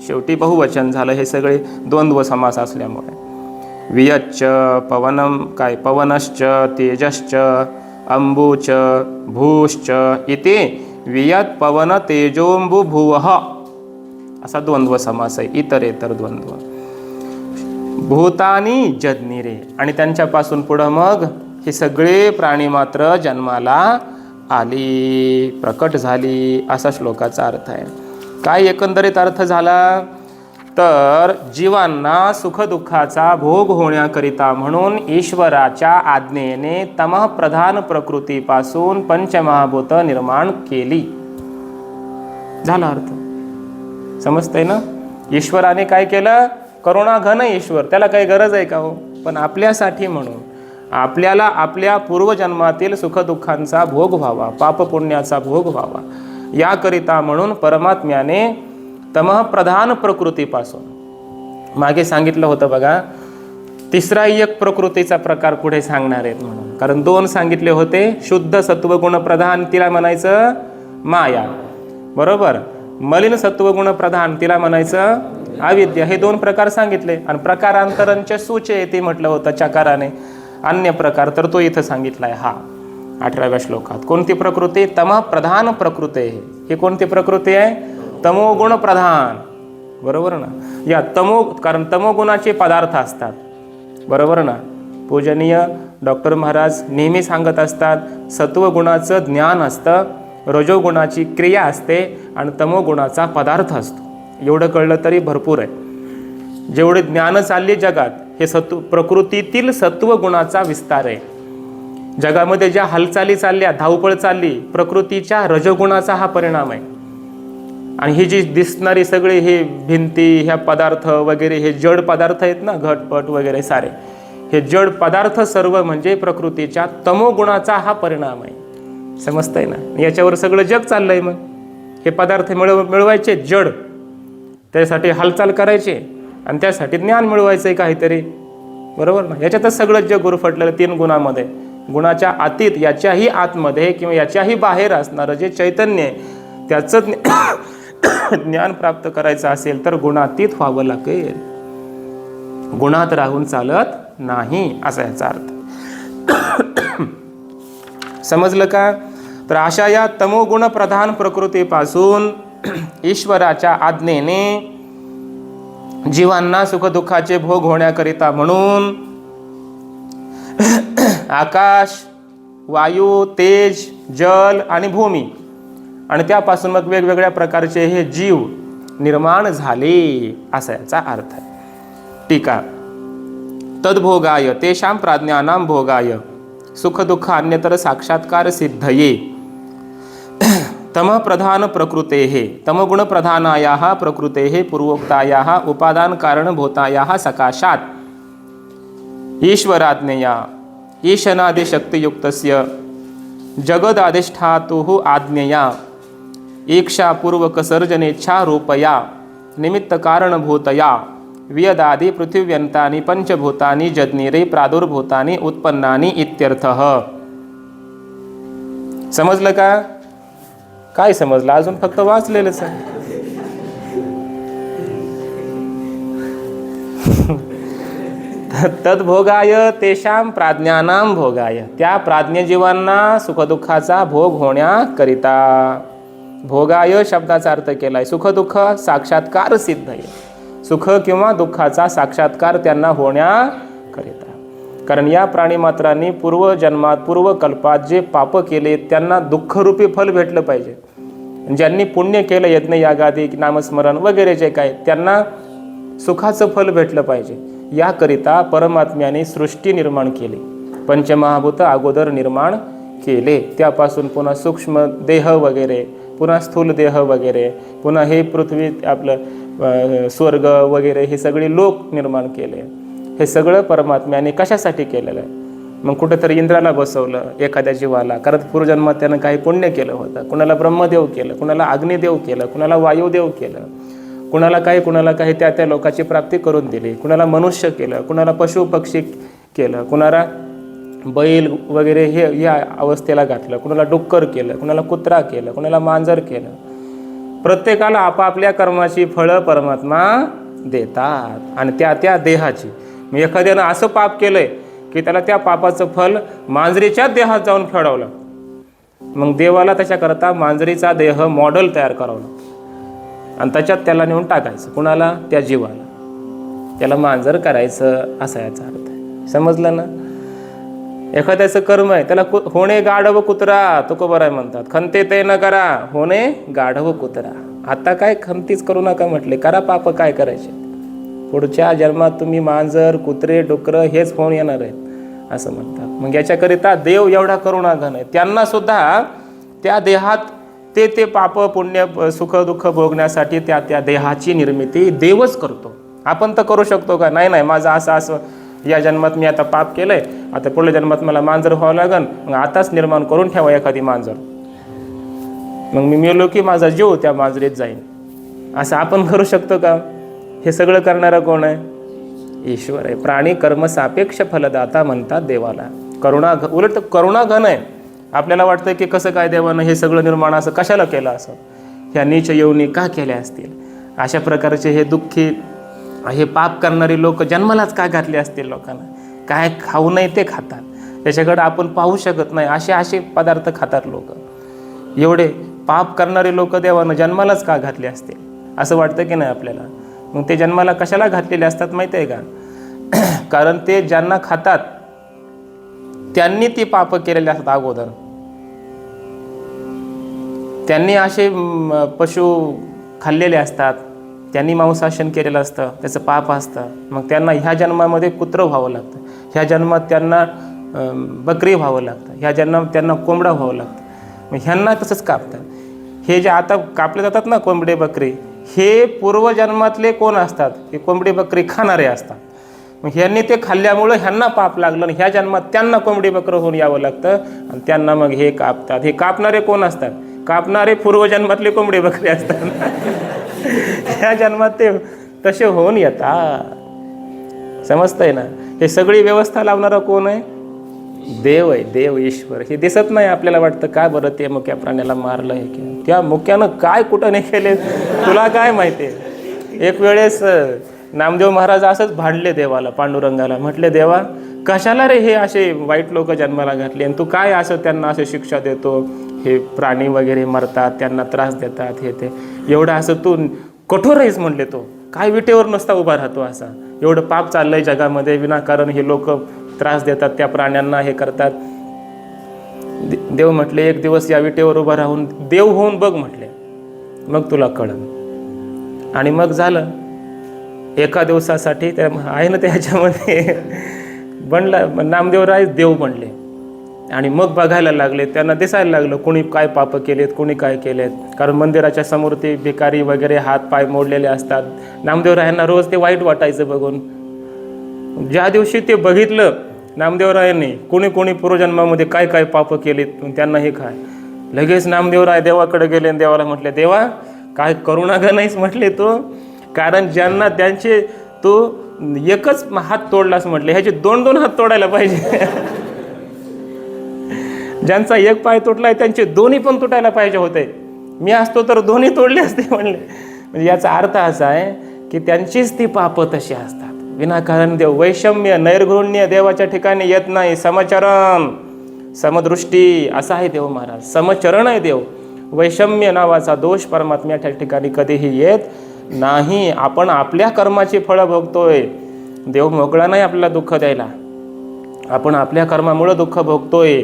शेवटी बहुवचन झालं. हे सगळे द्वंद्व समास असल्यामुळे. वियच्च पवनम काय पवनश्च तेजश्च अंबुच भूश्च इति वियत पवन तेजोंबु भुवः असा द्वंद्व समास आहे. इतरेतर द्वंद्व. भूतानी जज्ञिरे, आणि त्यांच्यापासून पुढं मग हे सगळे प्राणी मात्र जन्माला आली, प्रकट झाली, असा श्लोकाचा अर्थ आहे. काय एकंदरीत अर्थ झाला, तर जीवांना सुखदुःखाचा भोग होण्याकरिता म्हणून ईश्वराच्या आज्ञेने तमः प्रधान प्रकृतीपासून पंचमहाभूत निर्माण केली. झाला अर्थ, समजतंय ना. ईश्वराने काय केलं, करुणा घन ईश्वर, त्याला काही गरज आहे का हो, पण आपल्यासाठी म्हणून, आपल्याला आपल्या पूर्वजन्मातील सुखदुःखांचा भोग व्हावा, पापपुण्याचा भोग व्हावा, याकरिता म्हणून परमात्म्याने तमः प्रधान प्रकृतीपासून, मागे सांगितलं होतं बघा, तिसरा एक प्रकृतीचा प्रकार पुढे सांगणार आहेत म्हणून. कारण दोन सांगितले होते, शुद्ध सत्वगुण प्रधान तिला म्हणायचं माया, बरोबर. मलिन सत्वगुण प्रधान तिला म्हणायचं अविद्या. हे दोन प्रकार सांगितले. आणि प्रकारांतरांच्या सूचे येते म्हटलं होतं चकाराने. अन्य प्रकार तर तो इथं सांगितलाय हा 18व्या श्लोकात. कोणती प्रकृती, तमः प्रधान प्रकृती. हे कोणती प्रकृती आहे, तमोगुण प्रधान, बरोबर ना. या कारण तमोगुणाचे पदार्थ असतात, बरोबर ना. पूजनीय डॉक्टर महाराज नेहमी सांगत असतात, सत्वगुणाचं ज्ञान असतं, रजोगुणाची क्रिया असते आणि तमोगुणाचा पदार्थ असतो. एवढं कळलं तरी भरपूर आहे. जेवढे ज्ञान चालले जगात, हे प्रकृतीतील सत्वगुणाचा विस्तार आहे. जगामध्ये ज्या हालचाली चालल्या, धावपळ चालली, प्रकृतीच्या रजोगुणाचा हा परिणाम आहे. आणि ही जी दिसणारी सगळे हे भिंती, ह्या पदार्थ वगैरे, हे जड पदार्थ आहेत ना, घटपट वगैरे सारे, हे जड पदार्थ सर्व म्हणजे प्रकृतीच्या तमोगुणाचा हा परिणाम आहे. समजतंय ना. याच्यावर सगळं जग चाललंय. मग हे पदार्थ मिळवायचे जड, त्यासाठी हालचाल करायचे आणि त्यासाठी ज्ञान मिळवायचं आहे काहीतरी, बरोबर ना. याच्यातच सगळं जग गुरफटलेलं 3 गुणामध्ये. गुणाच्या अतीत, याच्याही आतमध्ये किंवा याच्याही बाहेर असणारं जे चैतन्य आहे, त्याचं ज्ञान प्राप्त करायचं असेल तर गुणातीत व्हावं लागेल. गुणात राहून चालत नाही, असा याचा अर्थ. समजलं का? तर अशा या तमोगुण प्रधान प्रकृतीपासून ईश्वराच्या आज्ञेने जीवांना सुखदुःखाचे भोग होण्याकरिता म्हणून आकाश, वायू, तेज, जल आणि भूमी आणि त्यापासून मग वेगवेगळ्या प्रकारचे हे जीव निर्माण झाले, असा याचा अर्थ आहे. टीका. तद्भोगाय तेषां प्राज्ञानां भोगाय सुखदुःख अन्यतर साक्षात्कार सिद्धये तम प्रधान प्रकृतेः तमगुण प्रधानायाः प्रकृतेः पूर्वोक्तायाः उपादान कारणभूतायाः सकाशात् ईश्वराज्ञया ईशनादिशक्तियुक्तस्य जगदाधिष्ठातुः आज्ञया ईक्षापूर्वकसर्जनेच्छारूपया निमित्तकारणभूतया वियदादि पृथिव्यन्तानि पंचभूतानि जज्ञिरे प्रादुर्भूतानि उत्पन्नानि इत्यर्थः. समजलं का? काय समजलं? अजून फक्त वाचलेलंच आहे. तद्भोगाय तेषां प्राज्ञानां भोगाय, त्या प्राज्ञजीवांना सुखदुःखाचा भोग होण्याकरिता. भोगाय शब्दाचा अर्थ केलाय सुखदुःख साक्षात्कार सिद्ध आहे, सुख किंवा दुःखाचा साक्षात्कार त्यांना होण्याकरिता. कारण या प्राणीमात्रांनी पूर्वजन्मात पूर्वकल्पात जे पाप केले त्यांना दुःखरूपी फल भेटलं पाहिजे. ज्यांनी पुण्य केलं यज्ञ यागादी नामस्मरण वगैरे जे काय त्यांना सुखाचं फल भेटलं पाहिजे. याकरिता परमात्म्याने सृष्टी निर्माण केली, पंचमहाभूत अगोदर निर्माण केले, त्यापासून पुन्हा सूक्ष्म देह वगैरे, पुन्हा स्थूल देह वगैरे, पुन्हा हे पृथ्वी आपलं स्वर्ग वगैरे हे सगळे लोक निर्माण केले. हे सगळं परमात्म्याने कशासाठी केलेलं आहे? मग कुठेतरी इंद्राला बसवलं एखाद्या जीवाला, कारण पूर्वजन्मात त्यानं काही पुण्य केलं होतं. कुणाला ब्रह्मदेव केलं, कुणाला अग्निदेव केलं, कुणाला वायुदेव केलं, कुणाला काही त्या त्या लोकाची प्राप्ती करून दिली, कुणाला मनुष्य केलं, कुणाला पशु पक्षी केलं, कुणाला बैल वगैरे हे या अवस्थेला घातलं, कुणाला डुक्कर केलं, कुणाला कुत्रा केलं, कुणाला मांजर केलं. प्रत्येकाला आपापल्या कर्माची फळं परमात्मा देतात आणि त्या त्या देहाची. मग एखाद्यानं असं पाप केलंय की त्याला त्या पापाचं फल मांजरीच्या देहात जाऊन फेडवलं, मग देवाला त्याच्याकरता मांजरीचा देह मॉडेल तयार करावं आणि त्याच्यात त्याला नेऊन टाकायचं. कुणाला? त्या जीवाला. त्याला मांजर करायचं, असा याचा अर्थ आहे. समजलं ना? एखाद्याचं कर्म आहे त्याला होणे गाढव कुत्रा तुकोबराय म्हणतात. खंते ते न करा, होणे गाढव कुत्रा. आता काय खंतीच करू नका म्हटले, करा पाप काय करायचे. पुढच्या जन्मात तुम्ही मांजर, कुत्रे, डुकरं हेच होऊन येणार आहेत असं म्हणतात. मग याच्याकरिता देव एवढा करुणाघन आहे, त्यांना सुद्धा त्या देहात ते पाप पुण्य सुख दुःख भोगण्यासाठी त्या त्या देहाची निर्मिती देवच करतो. आपण तर करू शकतो का? नाही नाही, माझं असं या जन्मात मी आता पाप केलंय, आता पुढल्या जन्मात मला मांजर व्हावं लागन, मग आताच निर्माण करून ठेवा एखादी मांजर, मग मी मेलो की माझा जीव त्या मांजरीत जाईल, असं आपण करू शकतो का? हे सगळं करणारा कोण आहे? ईश्वर आहे. प्राणी कर्म सापेक्ष फलदाता म्हणतात देवाला. उलट करुणाघन आहे. आपल्याला वाटतं की कसं काय देवानं हे सगळं निर्माण असं कशाला केलं, असं ह्या नीच योनी का केल्या असतील, अशा प्रकारचे हे दुःखी हे पाप करणारी लोक जन्मालाच का घातले असतील लोकांना. काय खाऊ नये ते खातात, त्याच्याकडे आपण पाहू शकत नाही असे पदार्थ खातात लोक. एवढे पाप करणारे लोक देवानं जन्मालाच का घातले असतील असं वाटतं की नाही आपल्याला? मग ते जन्माला कशाला घातलेले असतात माहिती आहे का? कारण ते ज्यांना खातात त्यांनी ती पाप केलेली असतात अगोदर. त्यांनी असे पशु खाल्लेले असतात, त्यांनी मांसाशन केलेलं असतं, त्याचं पाप असतं. मग त्यांना ह्या जन्मामध्ये कुत्रं व्हावं लागतं, ह्या जन्मात त्यांना बकरी व्हावं लागतं, ह्या जन्मात त्यांना कोंबडा व्हावं लागतं. मग ह्यांना तसंच कापतात. हे जे आता कापले जातात ना कोंबडे बकरी, हे पूर्वजन्मातले कोण असतात? हे कोंबडी बकरी खाणारे असतात. मग ह्यांनी ते खाल्ल्यामुळं ह्यांना पाप लागलं आणि ह्या जन्मात त्यांना कोंबडी बकरं होऊन यावं लागतं आणि त्यांना मग हे कापतात. हे कापणारे कोण असतात? कापणारे पूर्वजन्मातले कोंबडी बकरी असतात. ह्या जन्मात ते तसे होऊन येतात. समजतंय ना? हे सगळी व्यवस्था लावणारा कोण आहे? देव आहे, देव ईश्वर. हे दिसत नाही आपल्याला. वाटतं काय बरं ते मुक्या प्राण्याला मारलं आहे की त्या मुक्यानं काय कुठं नाही केले, तुला काय माहिती आहे? एक वेळेस नामदेव महाराज असंच भांडले देवाला, पांडुरंगाला. म्हटले देवा कशाला रे हे असे वाईट लोक जन्माला घातले, आणि तू काय असं त्यांना असं शिक्षा देतो, हे प्राणी वगैरे मरतात, त्यांना त्रास देतात, हे ते एवढं असं तू कठोर आहेस म्हणले. तो काय विटेवर नसता उभा राहतो असा, एवढं पाप चाललंय जगामध्ये, विनाकारण हे लोक त्रास देतात, त्या प्राण्यांना हे करतात. देव म्हटले एक दिवस या विटेवर उभा राहून देव होऊन बघ म्हटले, मग तुला कळलं. आणि मग झालं. एका दिवसासाठी त्या आहे ना त्याच्यामध्ये बनला, नामदेवराय देव बनले. आणि मग बघायला लागले, त्यांना दिसायला लागलं कोणी काय पाप केलेत, कोणी काय केलेत. कारण मंदिराच्या समोर ते भिकारी वगैरे हात पाय मोडलेले असतात. नामदेवरायांना रोज ते वाईट वाटायचं बघून. ज्या दिवशी ते बघितलं नामदेवरायांनी कोणी कोणी पूर्वजन्मामध्ये काय काय पाप केलेत, त्यांना हे काय, लगेच नामदेवराय देवाकडे गेले आणि देवाला म्हटले, देवा काय करुणा का नाहीच म्हटले तो, कारण ज्यांना त्यांचे तो एकच हात तोडलास म्हटले, ह्याचे 2-2 हात तोडायला पाहिजे. ज्यांचा एक पाय तुटलाय त्यांचे दोन्ही पण तुटायला पाहिजे होते. मी असतो तर दोन्ही तोडले असते म्हणले. म्हणजे याचा अर्थ असा आहे की त्यांचीच ती पाप तशी असतात. विनाकारण देव वैषम्य नैर्घृण्य देवाच्या ठिकाणी येत नाही. समचरण समदृष्टी असा आहे देव महाराज. समचरण आहे देव. वैषम्य नावाचा दोष परमात्म्याच्या ठिकाणी कधीही येत नाही. आपण आपल्या कर्माची फळं भोगतोय. देव मोकळा नाही आपल्याला दुःख द्यायला. आपण आपल्या कर्मामुळं दुःख भोगतोय.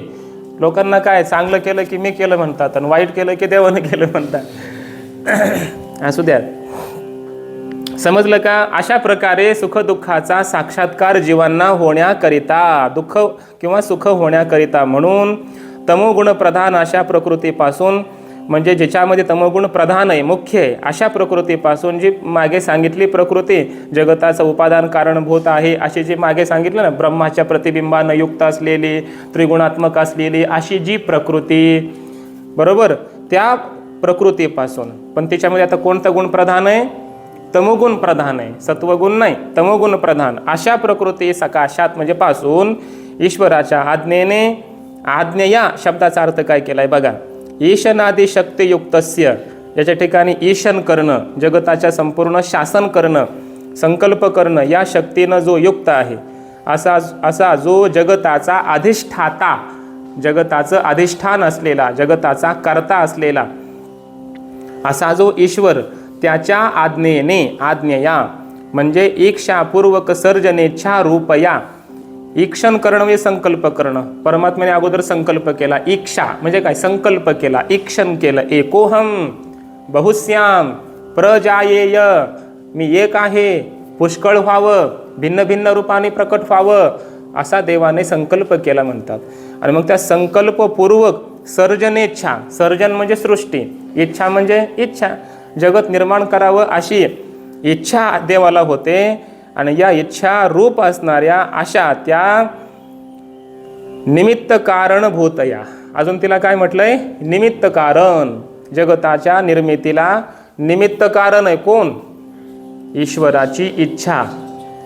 लोकांना काय चांगलं केलं की मी केलं म्हणतात आणि वाईट केलं की देवानं केलं म्हणतात. असू द्या. समजलं का? अशा प्रकारे सुखदुःखाचा साक्षात्कार जीवांना होण्याकरिता, दुःख किंवा सुख होण्याकरिता म्हणून तमोगुण प्रधान अशा प्रकृतीपासून, म्हणजे ज्याच्यामध्ये तमोगुण प्रधान आहे, मुख्य आहे, अशा प्रकृतीपासून जी मागे सांगितली प्रकृती जगताचं उपादान कारणभूत आहे, अशी जी मागे सांगितलं ना, ब्रह्माच्या प्रतिबिंबानं युक्त असलेली, त्रिगुणात्मक असलेली अशी जी प्रकृती, बरोबर, त्या प्रकृतीपासून. पण त्याच्यामध्ये आता कोणता गुण प्रधान आहे? तमोगुण प्रधान आहे, सत्वगुण नाही, तमोगुण प्रधान. अशा प्रकृती सकाशात म्हणजे पासून ईश्वराच्या आज्ञेने, आज्ञेया शब्दाचा अर्थ काय केलाय बघा, ईशनादी शक्तियुक्तस्य, याच्या ठिकाणी ईशन करणं, जगताच्या संपूर्ण शासन करणं, संकल्प करणं, या शक्तीनं जो युक्त आहे, असा जो जगताचा अधिष्ठाता, जगताचं अधिष्ठान असलेला, जगताचा कर्ता असलेला असा जो ईश्वर, त्याच्या आज्ञेने, आज्ञेया म्हणजे इच्छापूर्वक सर्जनेच्छा रूपया, ईक्षण करणं म्हणजे संकल्प करणं. परमात्म्याने अगोदर संकल्प केला. इच्छा म्हणजे काय? संकल्प केला, ईक्षण केलं. एकोहम बहुश्याम प्रजायेय, मी एक आहे, पुष्कळ व्हावं, भिन्न भिन्न रूपाने प्रकट व्हावं, असा देवाने संकल्प केला म्हणतात. आणि मग त्या संकल्पपूर्वक सर्जनेच्छा, सर्जन म्हणजे सृष्टी, इच्छा म्हणजे इच्छा, जगत निर्माण करावं अशी इच्छा देवाला होते. आणि या इच्छा रूप असणाऱ्या अशा त्या निमित्त कारणभूतया, अजून तिला काय म्हटलंय? निमित्त कारण. जगताच्या निर्मितीला निमित्त कारण आहे कोण? ईश्वराची इच्छा.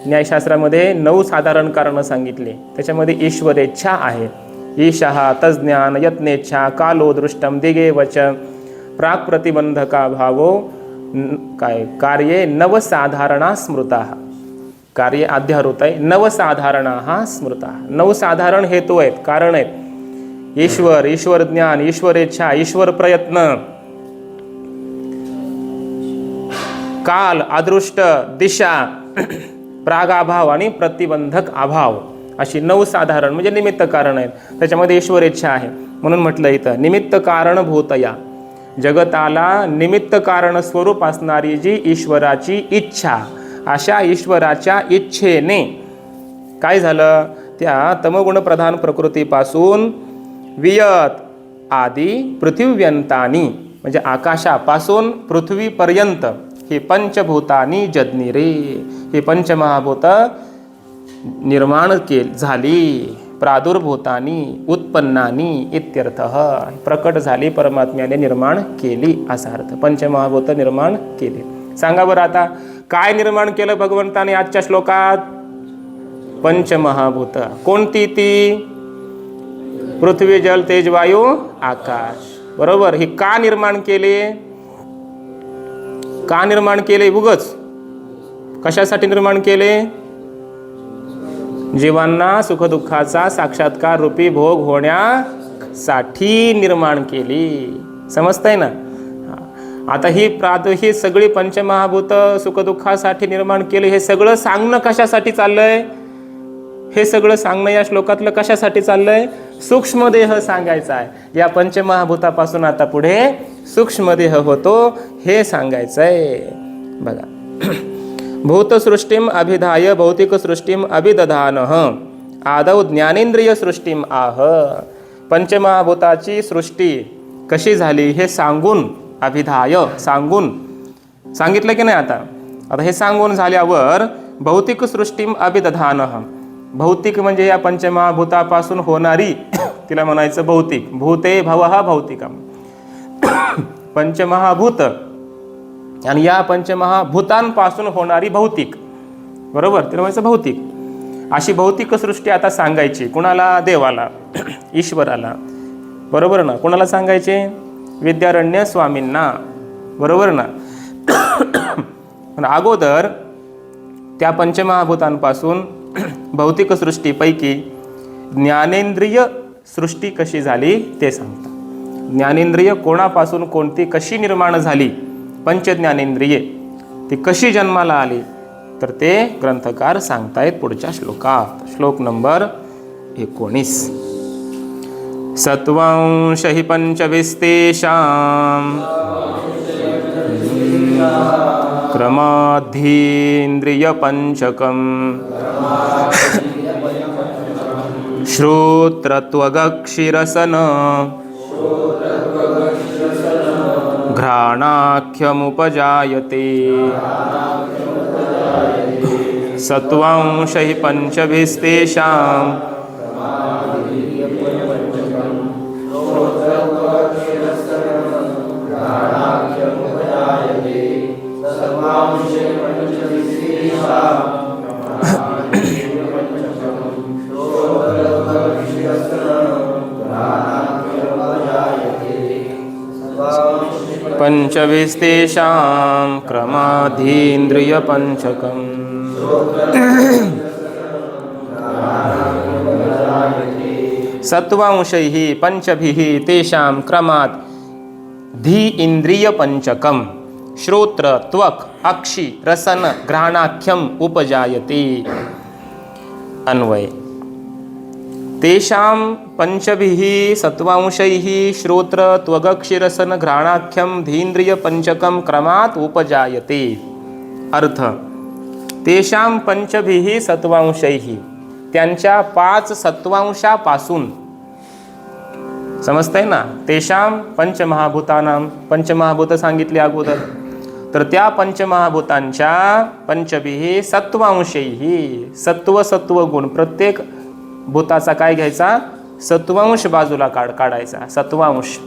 न्यायशास्त्रामध्ये 9 साधारण कारणं सांगितली, त्याच्यामध्ये ईश्वरेच्छा आहे. ईशः तज्ज्ञान यत्नेच्छा कालो दृष्टम दिगे वच प्राक प्रतिबंधका भावो काय कार्ये नवसाधारणा स्मृता. कार्य आध्यारूत आहे. नवसाधारणा हा स्मृता. 9 साधारण हेतू आहेत, कारण आहेत. ईश्वर, ईश्वर ज्ञान, ईश्वरेच्छा, ईश्वर प्रयत्न, काल, अदृष्ट, दिशा, प्रागाभाव आणि प्रतिबंधक अभाव, अशी 9 साधारण म्हणजे निमित्त कारण आहेत. त्याच्यामध्ये ईश्वरेच्छा आहे. म्हणून म्हटलं इथं निमित्त कारणभूतया, जगताला निमित्त कारण स्वरूप असणारी जी ईश्वराची इच्छा, अशा ईश्वराच्या इच्छेने काय झालं? त्या तमगुण प्रधान प्रकृतीपासून वियत आदी पृथिव्यंतानी, म्हणजे आकाशापासून पृथ्वीपर्यंत ही पंचभूतानी जज्ञी रे, ही पंचमहाभूत निर्माण झाली. प्रादुर्भूतानी उत्पन्नानी इत्यर्थः, प्रकट झाली, परमात्म्याने निर्माण केली असा अर्थ. पंचमहाभूत निर्माण केली. सांगा बरं आता काय निर्माण केलं भगवंताने आजच्या श्लोकात? पंचमहाभूत. कोणती ती? पृथ्वी, जल, तेज, वायू, आकाश. बरोबर. ही का निर्माण केले? का निर्माण केले? उगच कशासाठी निर्माण केले? जीवांना सुखदुःखाचा साक्षात्कार रूपी भोग होण्यासाठी निर्माण केली. समजतंय ना? आता ही सगळी पंचमहाभूत सुखदुःखासाठी निर्माण केली. हे सगळं सांगणं कशासाठी चाललंय? हे सगळं सांगणं या श्लोकातलं कशासाठी चाललंय? सूक्ष्मदेह सांगायचा आहे. या पंचमहाभूतापासून आता पुढे सूक्ष्मदेह होतो हे सांगायचंय. बघा, भूतसृष्टीम अभिधाय भौतिकसृष्टीम अभिदधानः आदौ ज्ञानेंद्रिय सृष्टीम आह. पंचमहाभूताची सृष्टी कशी झाली हे सांगून, अभिधाय सांगून सांगितलं की नाही? आता हे सांगून झाल्यावर भौतिक सृष्टीम अभिदधानः, भौतिक म्हणजे या पंचमहाभूतापासून होणारी, तिला म्हणायचं भौतिक. भूते भवः भौतिकम, पंचमहाभूत आणि या पंचमहाभूतांपासून होणारी भौतिक, बरोबर, तिला म्हणायचं भौतिक. अशी भौतिक सृष्टी आता सांगायची. कुणाला? देवाला, ईश्वराला, बरोबर ना? कुणाला सांगायचे? विद्यारण्य स्वामींना, बरोबर ना? पण अगोदर त्या पंचमहाभूतांपासून भौतिक सृष्टीपैकी ज्ञानेंद्रिय सृष्टी कशी झाली ते सांगतात. ज्ञानेंद्रिय कोणापासून कोणती कशी निर्माण झाली, पंचज्ञानेंद्रिये ती कशी जन्माला आली, तर ते ग्रंथकार सांगतायत पुढच्या श्लोकात. श्लोक नंबर 19. सत्वांश हि पंचभिस्तेषां क्रमाद्धीन्द्रिय पंचकम श्रोत्रत्वगक्षिरसन घ्राणाख्यमुपजायते. सत्वांश हि पंचभिस्तेषां पंचभिस्तेषां क्रमाधीन्द्रिय पंचकम. सत्वांशैः पंचभिः तेषां क्रमात् धी इंद्रिय पंचकम श्रोत्र त्वक अक्षि रसन घ्राणाख्यम उपजायते. अन्वय. तेषां पंचभिः सत्वांशैः श्रोत्र त्वगक्षिरसन घ्राणाख्यम धीन्द्रिय पंचकम क्रमात् उपजायते. अर्थ. तेषां पंचभिः सत्वांशैः, त्यांच्या 5 सत्वांशापासून, समजतंय ना? तेषां पंचमहाभूतानां, पंचमहाभूत सांगितले अगोदर, तर त्या पंचमहाभूतांच्या पंचभिः सत्वांशैः, सत्व गुण, प्रत्येक भूताचा काय घ्यायचा? सत्वांश बाजूला काढायचा. सत्वांश.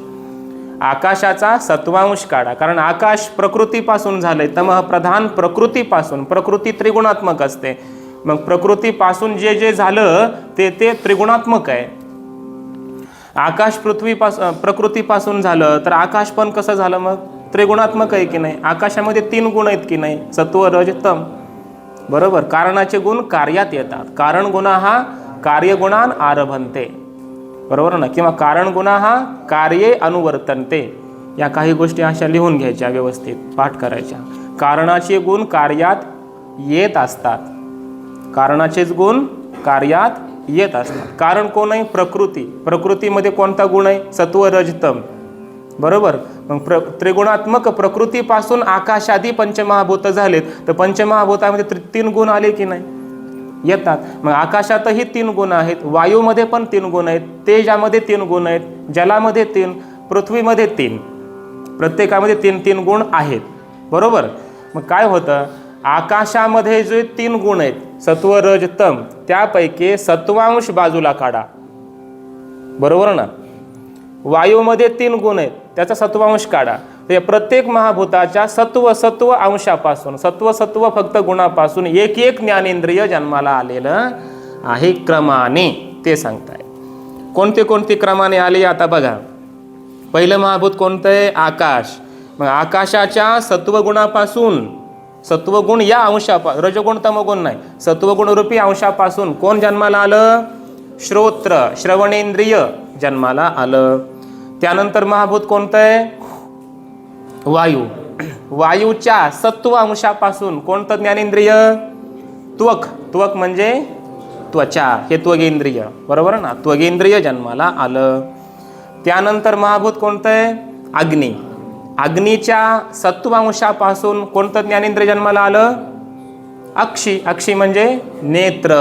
आकाशाचा सत्वांश काढा, कारण आकाश प्रकृतीपासून झालंय, तमः प्रधान प्रकृतीपासून. प्रकृती त्रिगुणात्मक असते. मग प्रकृतीपासून जे जे झालं ते त्रिगुणात्मक आहे. आकाश प्रकृतीपासून झालं तर आकाश पण कसं झालं? मग त्रिगुणात्मक आहे की नाही? आकाशामध्ये 3 गुण आहेत की नाही? सत्व रज तम, बरोबर. कारणाचे गुण कार्यात येतात. कारण गुणा हा कार्यगुणान आरभन्ते, बरोबर ना? किंवा कारण गुणा हा कार्ये अनुवर्तन्ते. या काही गोष्टी अशा लिहून घ्यायच्या, व्यवस्थित पाठ करायच्या. कारणाचे गुण कार्यात येत असतात. कारणाचेच गुण कार्यात येत असतात. कारण कोण आहे? प्रकृती. प्रकृतीमध्ये कोणता गुण आहे? सत्व रजतम, बरोबर. मग त्रिगुणात्मक प्रकृतीपासून आकाशादी पंचमहाभूत झालेत, तर पंचमहाभूतामध्ये 3 गुण आले की नाही? येतात. मग आकाशातही 3 गुण आहेत, वायूमध्ये पण 3 गुण आहेत, तेजामध्ये 3 गुण आहेत, जलामध्ये 3, पृथ्वीमध्ये 3, प्रत्येकामध्ये 3 गुण आहेत, बरोबर. मग काय होतं? आकाशामध्ये जे 3 गुण आहेत, सत्व रज तम, त्यापैकी सत्वांश बाजूला काढा, बरोबर ना? वायूमध्ये 3 गुण आहेत, त्याचा सत्वांश काढा. ते प्रत्येक महाभूताच्या सत्व अंशापासून, सत्व फक्त गुणापासून एक ज्ञानेंद्रिय जन्माला आलेलं आहे क्रमाने. ते सांगताय. कोणते क्रमाने आले आता बघा. पहिलं महाभूत कोणतं आहे? आकाश. मग आकाशाच्या सत्वगुणापासून सत्वगुण या अंशापासून, रजगुण तमगुण नाही, सत्वगुण रूपी अंशापासून कोण जन्माला आलं? श्रोत्र, श्रवणेंद्रिय जन्माला आलं. त्यानंतर महाभूत कोणतं आहे? वायू. वायूच्या सत्व अंशापासून कोणतं ज्ञानेंद्रिय? त्वक. त्वक म्हणजे त्वचा, हे त्वगेंद्रिय, बरोबर ना? त्वगेंद्रिय जन्माला आलं. त्यानंतर महाभूत कोणतं आहे? अग्नी. अग्नीच्या सत्वांशापासून कोणतं ज्ञानेंद्रिय जन्माला आलं? अक्षी. अक्षी म्हणजे नेत्र,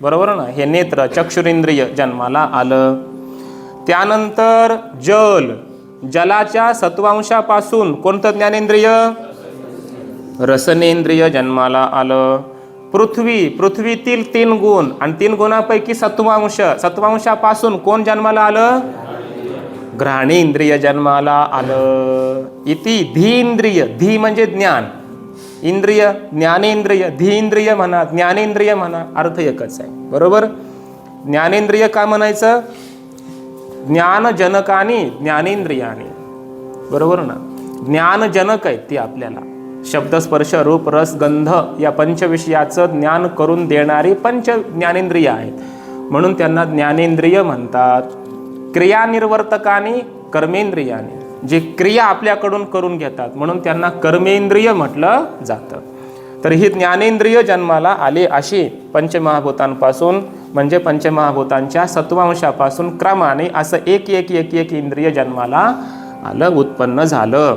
बरोबर ना? हे नेत्र, चक्षुरेंद्रिय जन्माला आलं. त्यानंतर जल. जलाच्या सत्वांशापासून कोणतं ज्ञानेंद्रिय? रसनेंद्रिय जन्माला आलं. पृथ्वी. पृथ्वीतील 3 गुण आणि 3 गुणापैकी सत्वांश, सत्वांशापासून कोण जन्माला आलं? घ्राणेंद्रिय जन्माला आलं. इति धींद्रिय. धी म्हणजे ज्ञान, इंद्रिय ज्ञानेंद्रिय, धींद्रिय म्हणा, ज्ञानेंद्रिय म्हणा, अर्थ एकच आहे, बरोबर? ज्ञानेंद्रिय का म्हणायचं? ज्ञानजनकानी ज्ञानेंद्रियानी, बरोबर ना? ज्ञानजनक आहेत ती आपल्याला. शब्द, स्पर्श, रूप, रस, गंध या पंचविषयाचं ज्ञान करून देणारी पंच ज्ञानेंद्रिय आहेत, म्हणून त्यांना ज्ञानेंद्रिय म्हणतात. क्रियानिर्वर्तकानी कर्मेंद्रियानी, जे क्रिया आपल्याकडून करून घेतात, म्हणून त्यांना कर्मेंद्रिय म्हटलं जातं. तर ही ज्ञानेंद्रिय जन्माला आले अशी पंचमहाभूतांपासून, म्हणजे पंचमहाभूतांच्या सत्वांशापासून क्रमाने असं एक एक एक एक इंद्रिय जन्माला आलं, उत्पन्न झालं.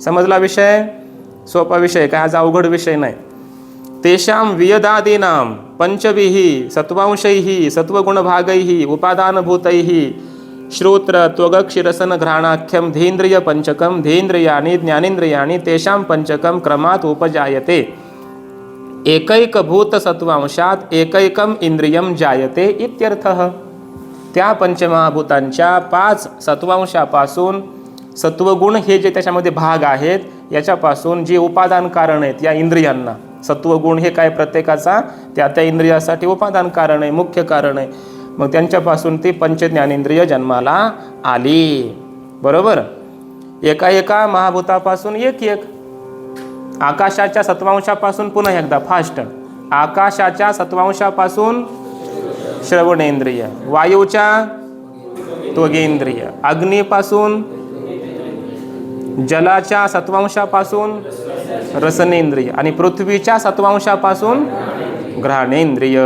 समजला विषय? सोपा विषय, काय आज अवघड विषय नाही. तेषां वियदादीनां पंचभिः सत्वांशैः सत्वगुणभागैः उपादानभूतैः श्रोत्र त्वगक्षिरसन घ्राणाख्यम धेन्द्रिय पंचकम धेन्द्रियाणि ज्ञानेन्द्रियाणि तेषां पंचकम क्रमात् उपजायते. एकैकभूत सत्वांशात एकैकम इंद्रियम जायते इत्यर्थः. त्या पंचमहाभूतांच्या 5 सत्वांशापासून सत्वगुण हे जे त्याच्यामध्ये भाग आहेत, याच्यापासून जे उपादान कारण आहेत या इंद्रियांना, सत्वगुण हे काय प्रत्येकाचा त्या त्या इंद्रियासाठी उपादान कारण आहे, मुख्य कारण आहे. मग त्यांच्यापासून ती पंचज्ञानेंद्रिय जन्माला आली, बरोबर? एका एका महाभूतापासून एक एक. आकाशाच्या सत्वांशापासून, पुन्हा एकदा फास्ट, आकाशाच्या सत्वांशापासून श्रवणेंद्रिय, वायूच्या त्वगेंद्रिय, अग्नीपासून, जलाच्या सत्वांशापासून रसनेंद्रिय आणि पृथ्वीच्या सत्वांशापासून घ्राणेंद्रिय,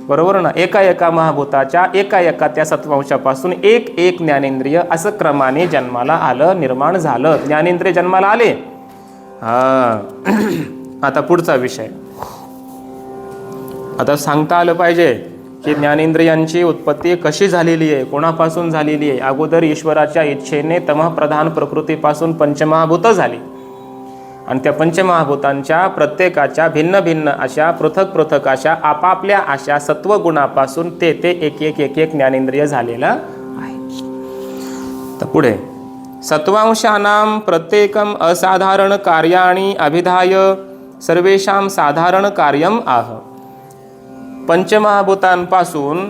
बरोबर ना? एका एका महाभूताच्या एका एका त्या सत्वांशापासून एक एक ज्ञानेंद्रिय असं क्रमाने जन्माला आलं, निर्माण झालं. ज्ञानेंद्रिय जन्माला आले. आता पुढचा विषय. आता सांगता आलं पाहिजे की ज्ञानेंद्रियांची उत्पत्ती कशी झालेली आहे, कोणापासून झालेली आहे. अगोदर ईश्वराच्या इच्छेने तमःप्रधान प्रकृतीपासून पंचमहाभूत झाली आणि त्या पंचमहाभूतांच्या प्रत्येकाच्या भिन्न भिन्न अशा पृथक पृथक अशा आपापल्या अशा सत्वगुणापासून ते एक एक एक एक ज्ञानेंद्रिय झालेलं आहे. तर पुढे सत्वांशानां प्रत्येकम असाधारण कार्याणि अभिधाय सर्वेषां साधारण कार्यम आह. पंचमहाभूतांपासून,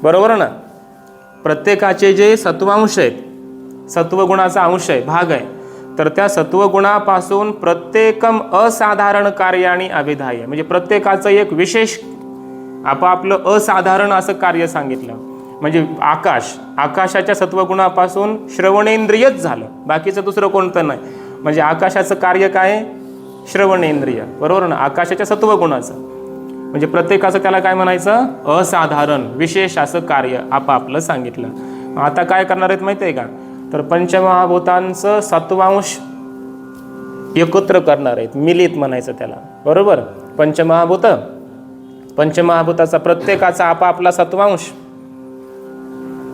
बरोबर ना, प्रत्येकाचे जे सत्वांश आहेत, सत्वगुणाचा अंश आहे, भाग आहे, तर त्या सत्वगुणापासून प्रत्येकम असाधारण कार्याणि अभिधाय, म्हणजे प्रत्येकाचं एक विशेष आपापलं असाधारण असं कार्य सांगितलं. म्हणजे आकाशाच्या सत्वगुणापासून श्रवणेंद्रियच झालं, बाकीचं दुसरं कोणतं नाही. म्हणजे आकाशाचं कार्य काय? श्रवणेंद्रिय, बरोबर ना? आकाशाच्या सत्वगुणाचं, म्हणजे प्रत्येकाचं त्याला काय म्हणायचं? असाधारण विशेष असं कार्य आपापलं सांगितलं. आता काय करणार आहेत माहिती आहे का? तर पंचमहाभूतांचं सत्वांश एकत्र करणार आहेत, मिलित म्हणायचं त्याला, बरोबर? पंचमहाभूताचा प्रत्येकाचा आपापला सत्वांश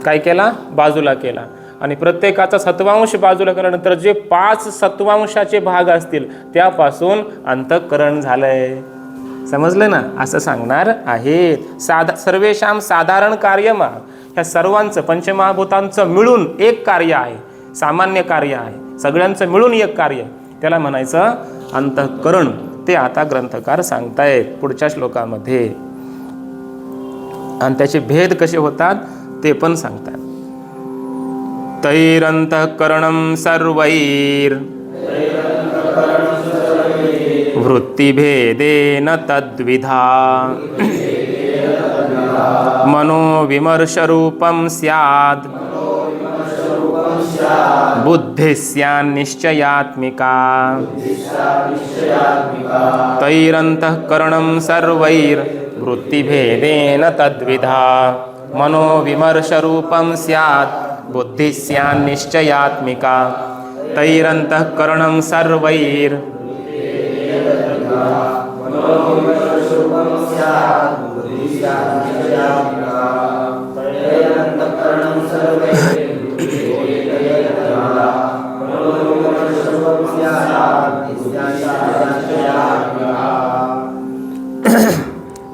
काय केला? बाजूला केला. आणि प्रत्येकाचा सत्वांश बाजूला केल्यानंतर जे 5 सत्वांशाचे भाग असतील त्यापासून अंतःकरण झालंय. समजलं ना? असं सांगणार आहेत. सर्वेषां साधारण कार्यम, ह्या सर्वांचं पंचमहाभूतांचं मिळून एक कार्य आहे, सामान्य कार्य आहे, सगळ्यांचं मिळून एक कार्य, त्याला म्हणायचं अंतःकरण. ते आता ग्रंथकार सांगतायत पुढच्या श्लोकामध्ये, आणि त्याचे भेद कसे होतात ते पण सांगतात. तैरंतःकरणं सर्वैर वृत्तिभेदेन तद्विधा मनोविमर्शरूपं स्यात् बुद्धिः स्यान्निश्चयात्मिका तैरन्तःकरणं सर्वैर्वृत्तिभेदेन तद्विधा मनोविमर्शरूपं स्यात् बुद्धिः स्यान्निश्चयात्मिका तैरन्तःकरणं सर्वैर्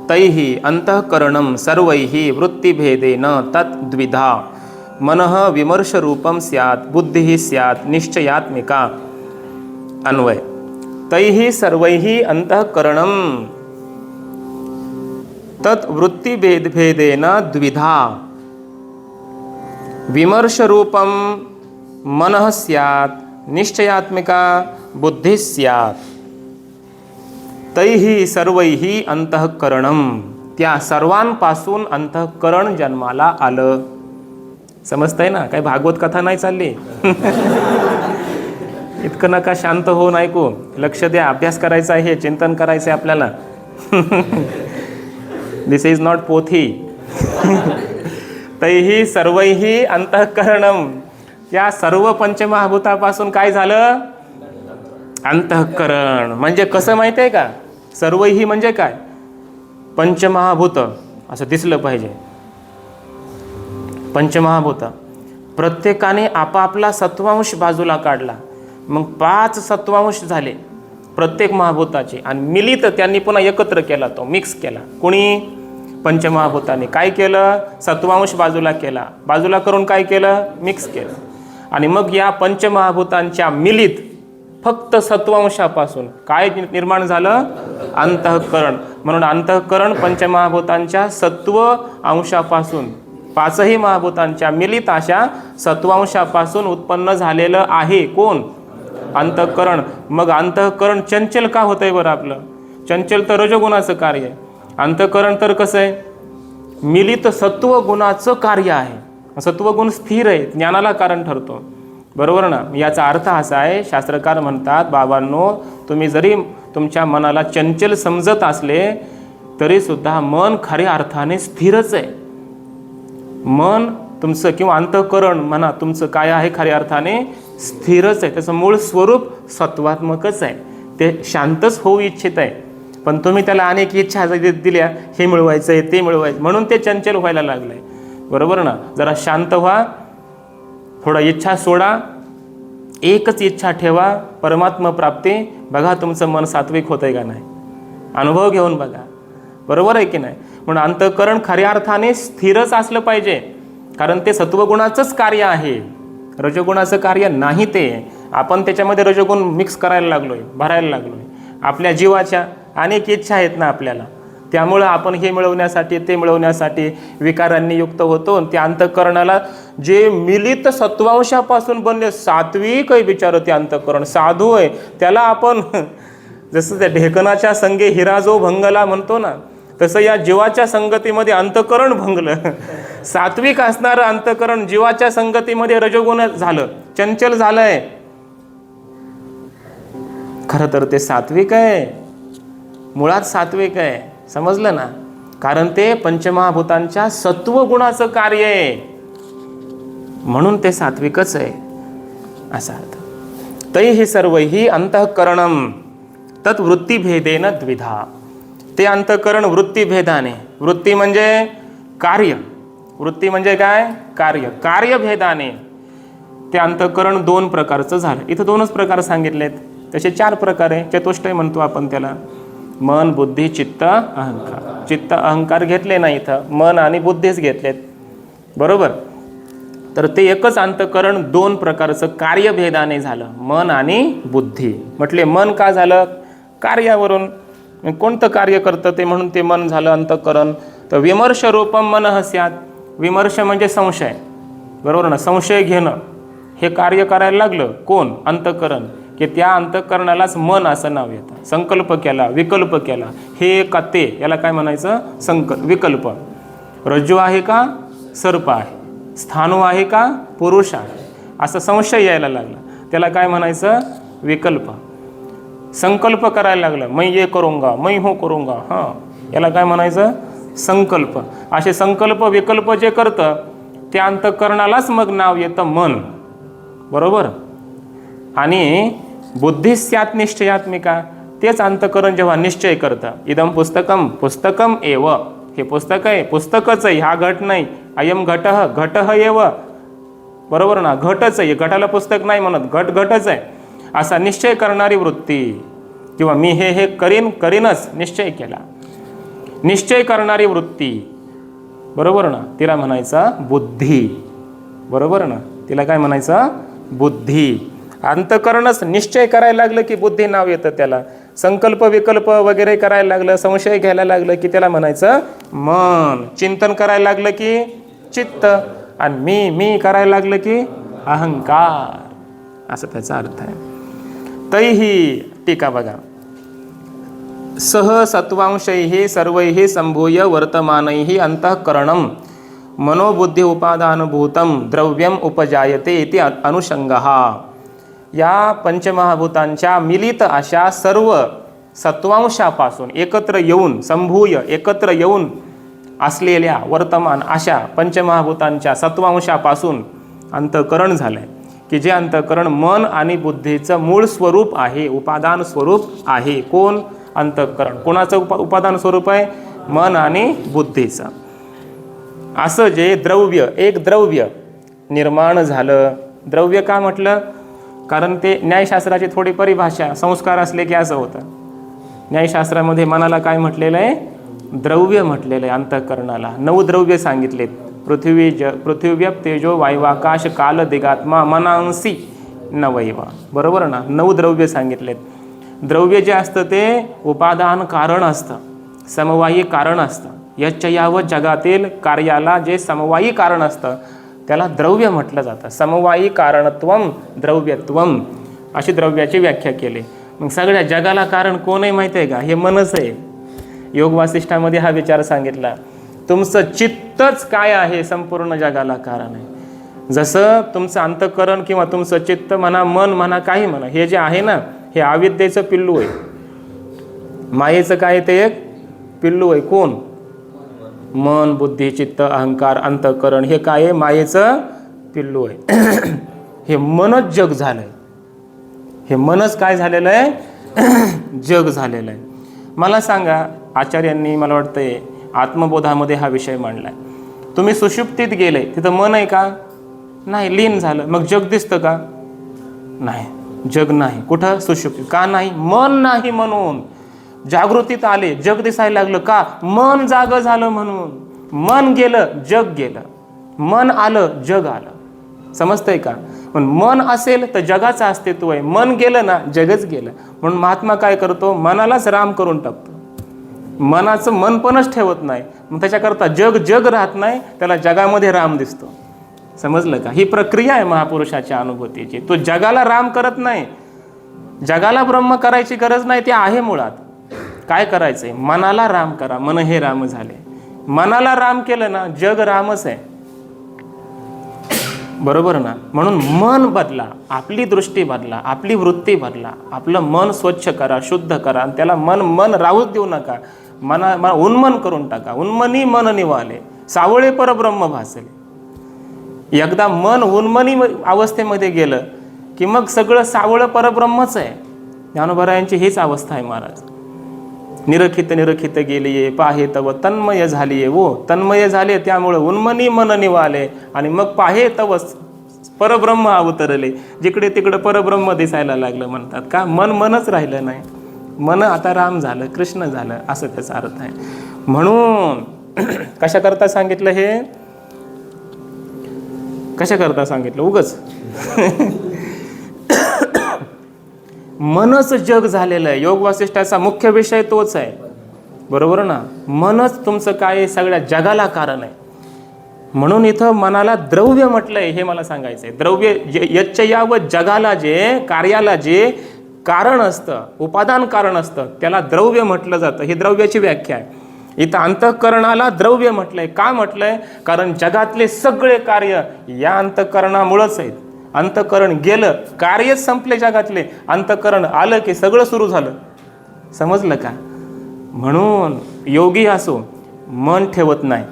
तैः अंतःकरणं सर्वैः वृत्तिभेदेन तद्विधा मनः विमर्शरूपं स्यात् बुद्धिः स्यात् निश्चयात्मिका। अन्वय तैः सर्वैः अंतःकरणं तत् वृत्तिभेदेन द्विधा विमर्शरूपं मनः स्यात् निश्चयात्मिका बुद्धिः स्यात्। तैहि सर्वैहि अंतःकरणं त्या सर्वांपासून अंतःकरण जन्माला आलं. समजतंय ना? काही भागवत कथा नाही चालली. इतकं नका शांत होऊन ऐकू, लक्ष द्या. अभ्यास करायचा आहे, चिंतन करायचं आहे आपल्याला. दिस इज नॉट पोथी. तैहि सर्वैहि अंतःकरणं त्या सर्व पंचमहाभूतापासून काय झालं? अंतःकरण. म्हणजे कसं माहिती आहे का? सर्वही म्हणजे काय? पंचमहाभूत असं दिसलं पाहिजे. पंचमहाभूत प्रत्येकाने आपापला सत्वांश बाजूला काढला, मग 5 सत्वांश झाले प्रत्येक महाभूताचे, आणि मिलित त्यांनी पुन्हा एकत्र केला, तो मिक्स केला. कोणी? पंचमहाभूताने. काय केलं? सत्वांश बाजूला केला, बाजूला करून काय केलं? मिक्स केलं. आणि मग या पंचमहाभूतांच्या मिलित फक्त सत्वांशापासून काय निर्माण झालं? अंतःकरण. म्हणून अंतःकरण पंचमहाभूतांच्या सत्व अंशापासून 5ही महाभूतांच्या मिलित अशा सत्वांशापासून उत्पन्न झालेलं आहे. कोण? अंतःकरण. मग अंतःकरण चंचल का होतंय बरं? आपलं चंचल तर रजोगुणाचं कार्य आहे. अंतःकरण तर कसं आहे? मिलित सत्वगुणाचं कार्य आहे. सत्वगुण स्थिर आहे, ज्ञानाला कारण ठरतो. बरोबर ना? याचा अर्थ असा आहे, शास्त्रकार म्हणतात, बाबांनो, तुम्ही जरी तुमच्या मनाला चंचल समजत असले तरी सुद्धा मन खऱ्या अर्थाने स्थिरच आहे. मन तुमचं किंवा अंतःकरण म्हणा तुमचं काय आहे? खऱ्या अर्थाने स्थिरच आहे. त्याचं मूळ स्वरूप सत्वात्मकच आहे. ते शांतच होऊ इच्छित आहे, पण तुम्ही त्याला अनेक इच्छा दिल्या, हे मिळवायचं आहे, ते मिळवायचं, म्हणून ते चंचल व्हायला लागलंय. बरोबर ना? जरा शांत व्हा, थोडा इच्छा सोडा, एकच इच्छा ठेवा, परमात्मा प्राप्ती. बघा तुमचं मन सात्विक होतंय का नाही? अनुभव घेऊन बघा. बरोबर आहे की नाही? म्हणून अंतःकरण खऱ्या अर्थाने स्थिरच असलं पाहिजे, कारण ते सत्वगुणाचंच कार्य आहे, रजोगुणाचं कार्य नाही. ते आपण त्याच्यामध्ये रजोगुण मिक्स करायला लागलोय, भरायला लागलोय. आपल्या जीवाच्या अनेक इच्छा आहेत ना आपल्याला, त्यामुळं आपण हे मिळवण्यासाठी ते मिळवण्यासाठी विकारांनी युक्त होतो. त्या अंतःकरणाला जे मिलित सत्वांशापासून बनले, सात्विक आहे बिचारं ते अंतःकरण, साधू आहे. त्याला आपण जसं त्या ढेकणाच्या संगे हिरा जो भंगला म्हणतो ना, तसं या जीवाच्या संगतीमध्ये अंतःकरण भंगलं. सात्विक असणारं अंतःकरण जीवाच्या संगतीमध्ये रजोगुण झालं, चंचल झालंय. खरं तर ते सात्विक आहे, मुळात सात्विक आहे. समजलं ना? कारण ते पंचमहाभूतांच्या सत्वगुणाचं कार्य आहे, म्हणून ते सात्विकच आहे असा अर्थ. तैहि सर्वैहि अंतःकरणं तत् वृत्तिभेदेन द्विधा. ते अंतःकरण वृत्तिभेदाने. वृत्ती म्हणजे कार्य. वृत्ती म्हणजे काय? कार्य. कार्यभेदाने ते अंतःकरण 2 प्रकारचं झालं. इथं 2च प्रकार सांगितलेत, तसे 4 प्रकार आहे. चतुष्टय म्हणतो आपण त्याला. मन, बुद्धी, चित्त, अहंकार. चित्त अहंकार घेतले नाही इथं, मन आणि बुद्धीच घेतलेत. बरोबर? तर ते एकच अंतःकरण 2 प्रकारचं कार्यभेदाने झालं, मन आणि बुद्धी. म्हटले मन का झालं? कार्यावरून. कोणतं कार्य करतं ते, म्हणून ते मन झालं अंतःकरण. तर विमर्श रूपम मनः स्यात्. विमर्श म्हणजे संशय. बरोबर ना? संशय घेणं हे कार्य करायला लागलं. कोण? अंतःकरण. की त्या अंतःकरणालाच मन असं नाव येतं. संकल्प केला, विकल्प केला, हे का ते, याला काय म्हणायचं? विकल्प. रज्जू आहे का सर्प आहे, स्थाणू आहे का पुरुष आहे, असा संशय यायला लागला, त्याला काय म्हणायचं? विकल्प. संकल्प करायला लागला, मैं ये करूंगा, मैं हो करूंगा, हां, याला काय म्हणायचं? संकल्प. असे संकल्प विकल्प जे करतं त्या अंतःकरणालाच मग नाव येतं मन. बरोबर. आणि बुद्धी स्यात् निश्चयात्मिका, तेच अंतःकरण जेव्हा निश्चय करतं, इदम पुस्तकम पुस्तकम एव, हे पुस्तक आहे, पुस्तकच आहे, हा घट नाही, अयम घटः घटः एव. बरोबर ना, घटच आहे, घटाला पुस्तक नाही म्हणत, घट घटच आहे, असा निश्चय करणारी वृत्ती, किंवा मी हे करीनच निश्चय केला, निश्चय करणारी वृत्ती. बरोबर ना, तिला म्हणायचं बुद्धी. बरोबर ना, तिला काय म्हणायचं? बुद्धी. अंतःकरणच निश्चय करायला लागलं की बुद्धी नाव येतं त्याला. संकल्प विकल्प वगैरे करायला लागलं, संशय घ्यायला लागलं की त्याला म्हणायचं मन. चिंतन करायला लागलं की चित्त, आणि मी करायला लागलं की अहंकार, असं त्याचा अर्थ आहे. तैही टीका बघा. सह सत्वांशैः सर्वैः संभूय वर्तमानैः अंतःकरणं मनोबुद्धी उपादानभूतं द्रव्यम उपजायते इति अनुषंगः. या पंचमहाभूतांच्या मिलित अशा सर्व सत्वांशापासून एकत्र येऊन, संभूय एकत्र येऊन असलेल्या वर्तमान अशा पंचमहाभूतांच्या सत्वांशापासून अंतःकरण झालं आहे, की जे अंतःकरण मन आणि बुद्धीचं मूळ स्वरूप आहे, उपादान स्वरूप आहे. कोण? अंतःकरण. कोणाचं उपादान स्वरूप आहे? मन आणि बुद्धीचं. असं जे द्रव्य, एक द्रव्य निर्माण झालं. द्रव्य का म्हटलं? कारण ते न्यायशास्त्राची थोडी परिभाषा, संस्कार असले की असं होतं. न्यायशास्त्रामध्ये मनाला काय म्हटलेलं आहे? द्रव्य म्हटलेलं आहे. अंतःकरणाला 9 द्रव्य सांगितलेत. पृथ्व्यप तेजो वायुवाकाश काल दिगात्मा मनांसी नवैव. बरोबर ना, 9 द्रव्य सांगितलेत. द्रव्य जे असतं ते उपादान कारण असतं, समवायी कारण असतं. यच्चयावत जगातील कार्याला जे समवायी कारण असतं त्याला द्रव्य म्हटलं जातं. समवायी कारणत्वम द्रव्यत्वम, अशी द्रव्याची व्याख्या केली. मग सगळ्या जगाला कारण कोण आहे माहिती आहे का? हे मनच आहे. योग वासिष्ठामध्ये हा विचार सांगितला. तुमचं चित्तच काय आहे संपूर्ण जगाला कारण आहे. जसं तुमचं अंतःकरण किंवा तुमचं चित्त म्हणा, मन म्हणा, काही म्हणा, हे जे आहे ना, हे अविद्येचं पिल्लू आहे. मायेचं काय ते एक पिल्लू आहे. कोण? मन, बुद्धी, चित्त, अहंकार, अंतःकरण, हे काय आहे? मायेचं पिल्लू आहे. हे मनच जग झालंय. हे मनच काय झालेलं आहे? जग झालेलं आहे. मला सांगा, आचार्यांनी मला वाटतंय आत्मबोधामध्ये हा विषय मांडलाय. तुम्ही सुषुप्तीत गेले, तिथं मन आहे का? नाही, लीन झालं. मग जग दिसतं का? नाही, जग नाही. कुठं? सुषुप्तीत. का नाही? मन नाही म्हणून. जागृतीत आले, जग दिसायला लागलं. का? मन जागं झालं म्हणून. मन गेलं, जग गेलं. मन आलं, जग आलं. समजतंय का? पण मन असेल तर जगाचं अस्तित्व आहे. मन गेलं ना, जगच गेलं. म्हणून महात्मा काय करतो? मनालाच राम करून टाकतो. मनाचं मनपणच ठेवत नाही. मग त्याच्याकरता जग राहत नाही, त्याला जगामध्ये राम दिसतो. समजलं का? ही प्रक्रिया आहे महापुरुषाच्या अनुभूतीची. तो जगाला राम करत नाही. जगाला ब्रह्म करायची गरज नाही, ते आहे मुळात. काय करायचंय? मनाला राम करा. मन हे राम झाले. मनाला राम केलं ना, जग रामच आहे. बरोबर ना? म्हणून मन बदला, आपली दृष्टी बदला, आपली वृत्ती बदला, आपलं मन स्वच्छ करा, शुद्ध करा. आणि त्याला मन राहूच देऊ नका. मना उन्मन करून टाका. उन्मनी मन निवाले, सावळे परब्रह्म भासले. एकदा मन उन्मनी अवस्थेमध्ये गेलं की मग सगळं सावळं परब्रह्मच आहे. ज्ञानोबरायांची हीच अवस्था आहे महाराज. निरखित गेलीये, पाहे तव तन्मय झालीये. वो तन्मय झाले, त्यामुळे उन्मनी मन निवाले. आणि मग पाहे तव परब्रह्म अवतरले. जिकडे तिकडे परब्रह्म दिसायला लागलं म्हणतात. का? मनच राहिलं नाही. मन आता राम झालं, कृष्ण झालं, असं त्याचा अर्थ आहे. म्हणून कशा करता सांगितलं हे? कशा करता सांगितलं? उगच मनच जग झालेलं आहे. योग वासिष्ठाचा मुख्य विषय तोच आहे. बरोबर ना? मनच तुमचं काय? सगळ्या जगाला कारण आहे. म्हणून इथं मनाला द्रव्य म्हटलंय, हे मला सांगायचंय. द्रव्य यच्च या व जगाला जे, कार्याला जे कारण असतं, उपादान कारण असतं, त्याला द्रव्य म्हटलं जातं. ही द्रव्याची व्याख्या आहे. इथं अंतःकरणाला द्रव्य म्हटलंय. का म्हटलंय? कारण जगातले सगळे कार्य या अंतःकरणामुळंच आहेत. अंतःकरण गेलं, कार्यच संपले जगातले. अंतःकरण आलं की सगळं सुरू झालं. समजलं का? म्हणून योगी असो, मन ठेवत नाही.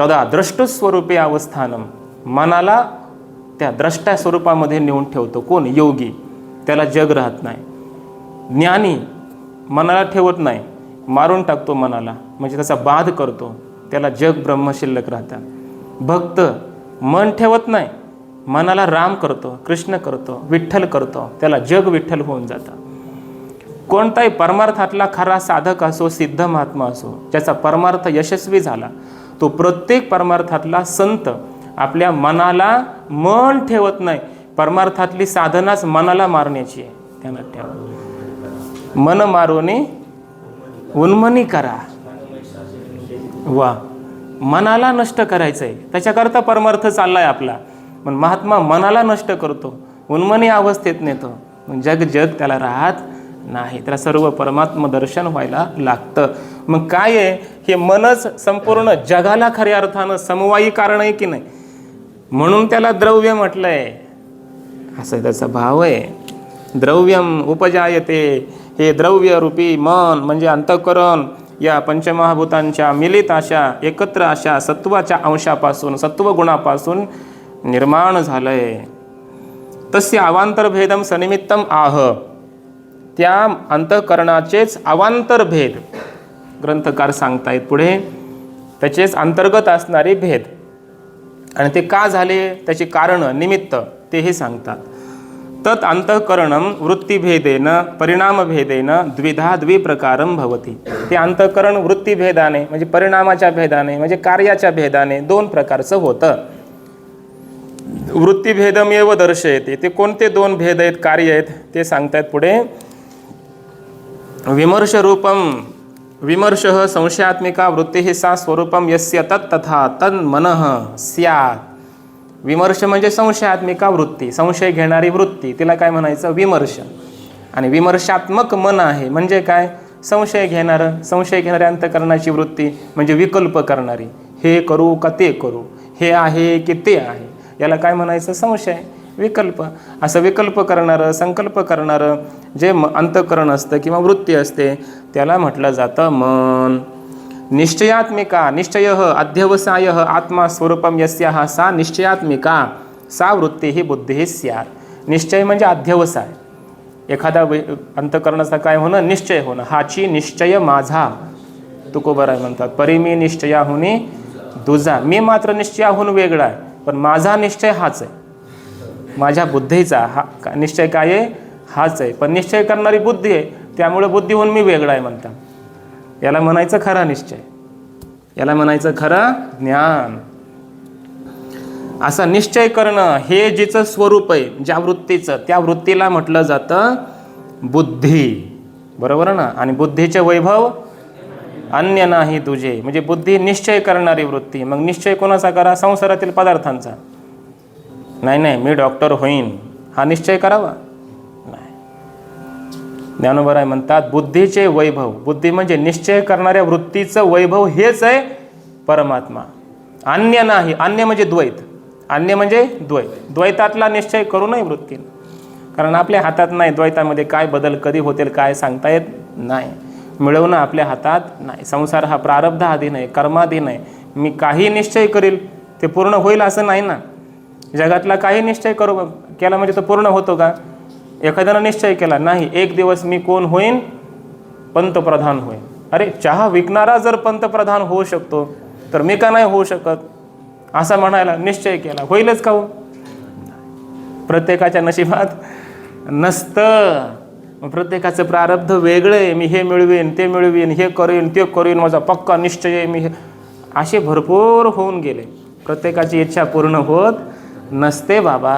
तदा द्रष्टस्वरूपे अवस्थानम, मनाला त्या द्रष्टा स्वरूपामध्ये नेऊन ठेवतो. कोण? योगी. त्याला जग राहत नाही. ज्ञानी मनाला ठेवत नाही, मारून टाकतो मनाला, म्हणजे त्याचा बाध करतो, त्याला जग ब्रह्म शिल्लक राहतात. भक्त मन ठेवत नाही, मनाला राम करतो, कृष्ण करतो, विठ्ठल करतो, त्याला जग विठ्ठल होऊन जातं. कोणताही परमार्थातला खरा साधक असो, सिद्ध महात्मा असो, ज्याचा परमार्थ यशस्वी झाला, तो प्रत्येक परमार्थातला संत आपल्या मनाला मन ठेवत नाही. परमार्थातली साधनाच मनाला मारण्याची आहे. त्यानं ठेवा, मन मारोने उन्मनी करा. वा, मनाला नष्ट करायचं आहे, त्याच्याकरता परमार्थ चाललाय आपला. पण महात्मा मनाला नष्ट करतो, उन्मनी अवस्थेत नेतो. जग जग त्याला राहत नाही. त्याला सर्व परमात्म दर्शन व्हायला लागतं. मग काय आहे? हे मनच संपूर्ण जगाला खऱ्या अर्थानं समवायी कारण आहे की नाही? म्हणून त्याला द्रव्य म्हटलंय. असं त्याचा भाव आहे. द्रव्यम उपजायते, हे द्रव्य रूपी मन म्हणजे अंतःकरण या पंचमहाभूतांच्या मिलित अशा, एकत्र अशा सत्वाच्या अंशापासून, सत्वगुणापासून निर्माण झालंय. तस्य अवांतरभेदम सनिमित्तम आह, त्या अंतःकरणाचेच अवांतर भेद ग्रंथकार सांगतायत पुढे, त्याचेच अंतर्गत असणारे भेद. आणि ते का झाले, त्याची कारणं, निमित्त तेही सांगतात. तत् अंतःकरणं वृत्तीभेदेन परिणामभेदेन द्विधा द्विप्रकारं भवति. ते अंतःकरण वृत्तीभेदाने म्हणजे परिणामाच्या भेदाने म्हणजे कार्याच्या भेदाने दोन प्रकारचं होतं. वृत्तीभेदमेव दर्शयते. ते कोणते दोन भेद आहेत, कार्य आहेत ते सांगतायत पुढे. विमर्श रूपम, विमर्शः संशयात्मिका वृत्तिः सा स्वरूपम यस्य तत्तथा तन्मनः स्यात्. विमर्श म्हणजे संशयात्मिका वृत्ती, संशय घेणारी वृत्ती, तिला काय म्हणायचं? विमर्श. आणि विमर्शात्मक मन आहे म्हणजे काय? संशय घेणारं, संशय घेणाऱ्या अंतःकरणाची वृत्ती म्हणजे विकल्प करणारी. हे करू का ते करू, हे आहे की ते आहे, याला काय म्हणायचं? संशय, विकल्प. असं विकल्प करणारं, संकल्प करणारं जे अंतःकरण असतं किंवा वृत्ती असते त्याला म्हटलं जातं मन. निश्चयात्मिका, निश्चय अध्यवसाय आत्मा स्वरूपम यस्याः सा निश्चयात्मिका सा वृत्ती ही बुद्धी स्यात्. निश्चय म्हणजे अध्यवसाय, एखादा अंतःकरणाचा काय होणं? निश्चय होणं. हाची निश्चय माझा, तुकोबराय म्हणतात, परिमी निश्चयाहुनी दुजा. मी मात्र निश्चयाहून वेगळा आहे, पण माझा निश्चय हाच आहे. माझ्या बुद्धीचा हा निश्चय काय आहे? हाच आहे. पण निश्चय करणारी बुद्धी आहे, त्यामुळे बुद्धीहून मी वेगळा आहे म्हणतात. याला म्हणायचं खरा निश्चय, याला म्हणायचं खरं ज्ञान. असा निश्चय करणं हे जिचं स्वरूप आहे, ज्या वृत्तीचं, त्या वृत्तीला म्हटलं जातं बुद्धी. बरोबर ना? आणि बुद्धीचे वैभव अन्य नाही तुझे, म्हणजे बुद्धी निश्चय करणारी वृत्ती. मग निश्चय कोणाचा करा? संसारातील पदार्थांचा. नाही नाही, मी डॉक्टर होईन हा निश्चय करावा नाही. ज्ञानोबराय म्हणतात बुद्धीचे वैभव, बुद्धी म्हणजे निश्चय करणाऱ्या वृत्तीचं वैभव हेच आहे परमात्मा, अन्य नाही. अन्य म्हणजे द्वैत, अन्य म्हणजे द्वैत. द्वैतातला निश्चय करू नये वृत्ती, कारण आपल्या हातात नाही. द्वैतामध्ये काय बदल कधी होतील काय सांगता येत नाही. मिळवणं आपल्या हातात नाही. संसार हा प्रारब्धाधीन आहे, कर्माधीन आहे. मी काही निश्चय करील ते पूर्ण होईल असं नाही ना. जगातला काही निश्चय केला म्हणजे तो पूर्ण होतो का? एखाद्यानं निश्चय केला, नाही एक दिवस मी कोण होईन? पंतप्रधान होईन. अरे, चहा विकणारा जर पंतप्रधान होऊ शकतो तर मी का नाही होऊ शकत? असा म्हणायला निश्चय केला, होईलच का हो? प्रत्येकाच्या नशिबात नसतं. प्रत्येकाचं प्रारब्ध वेगळं आहे. मी हे मिळवीन, ते मिळवीन, हे करीन, ते करीन, माझा पक्का निश्चय आहे, मी हे. असे भरपूर होऊन गेले. प्रत्येकाची इच्छा पूर्ण होत नसते बाबा.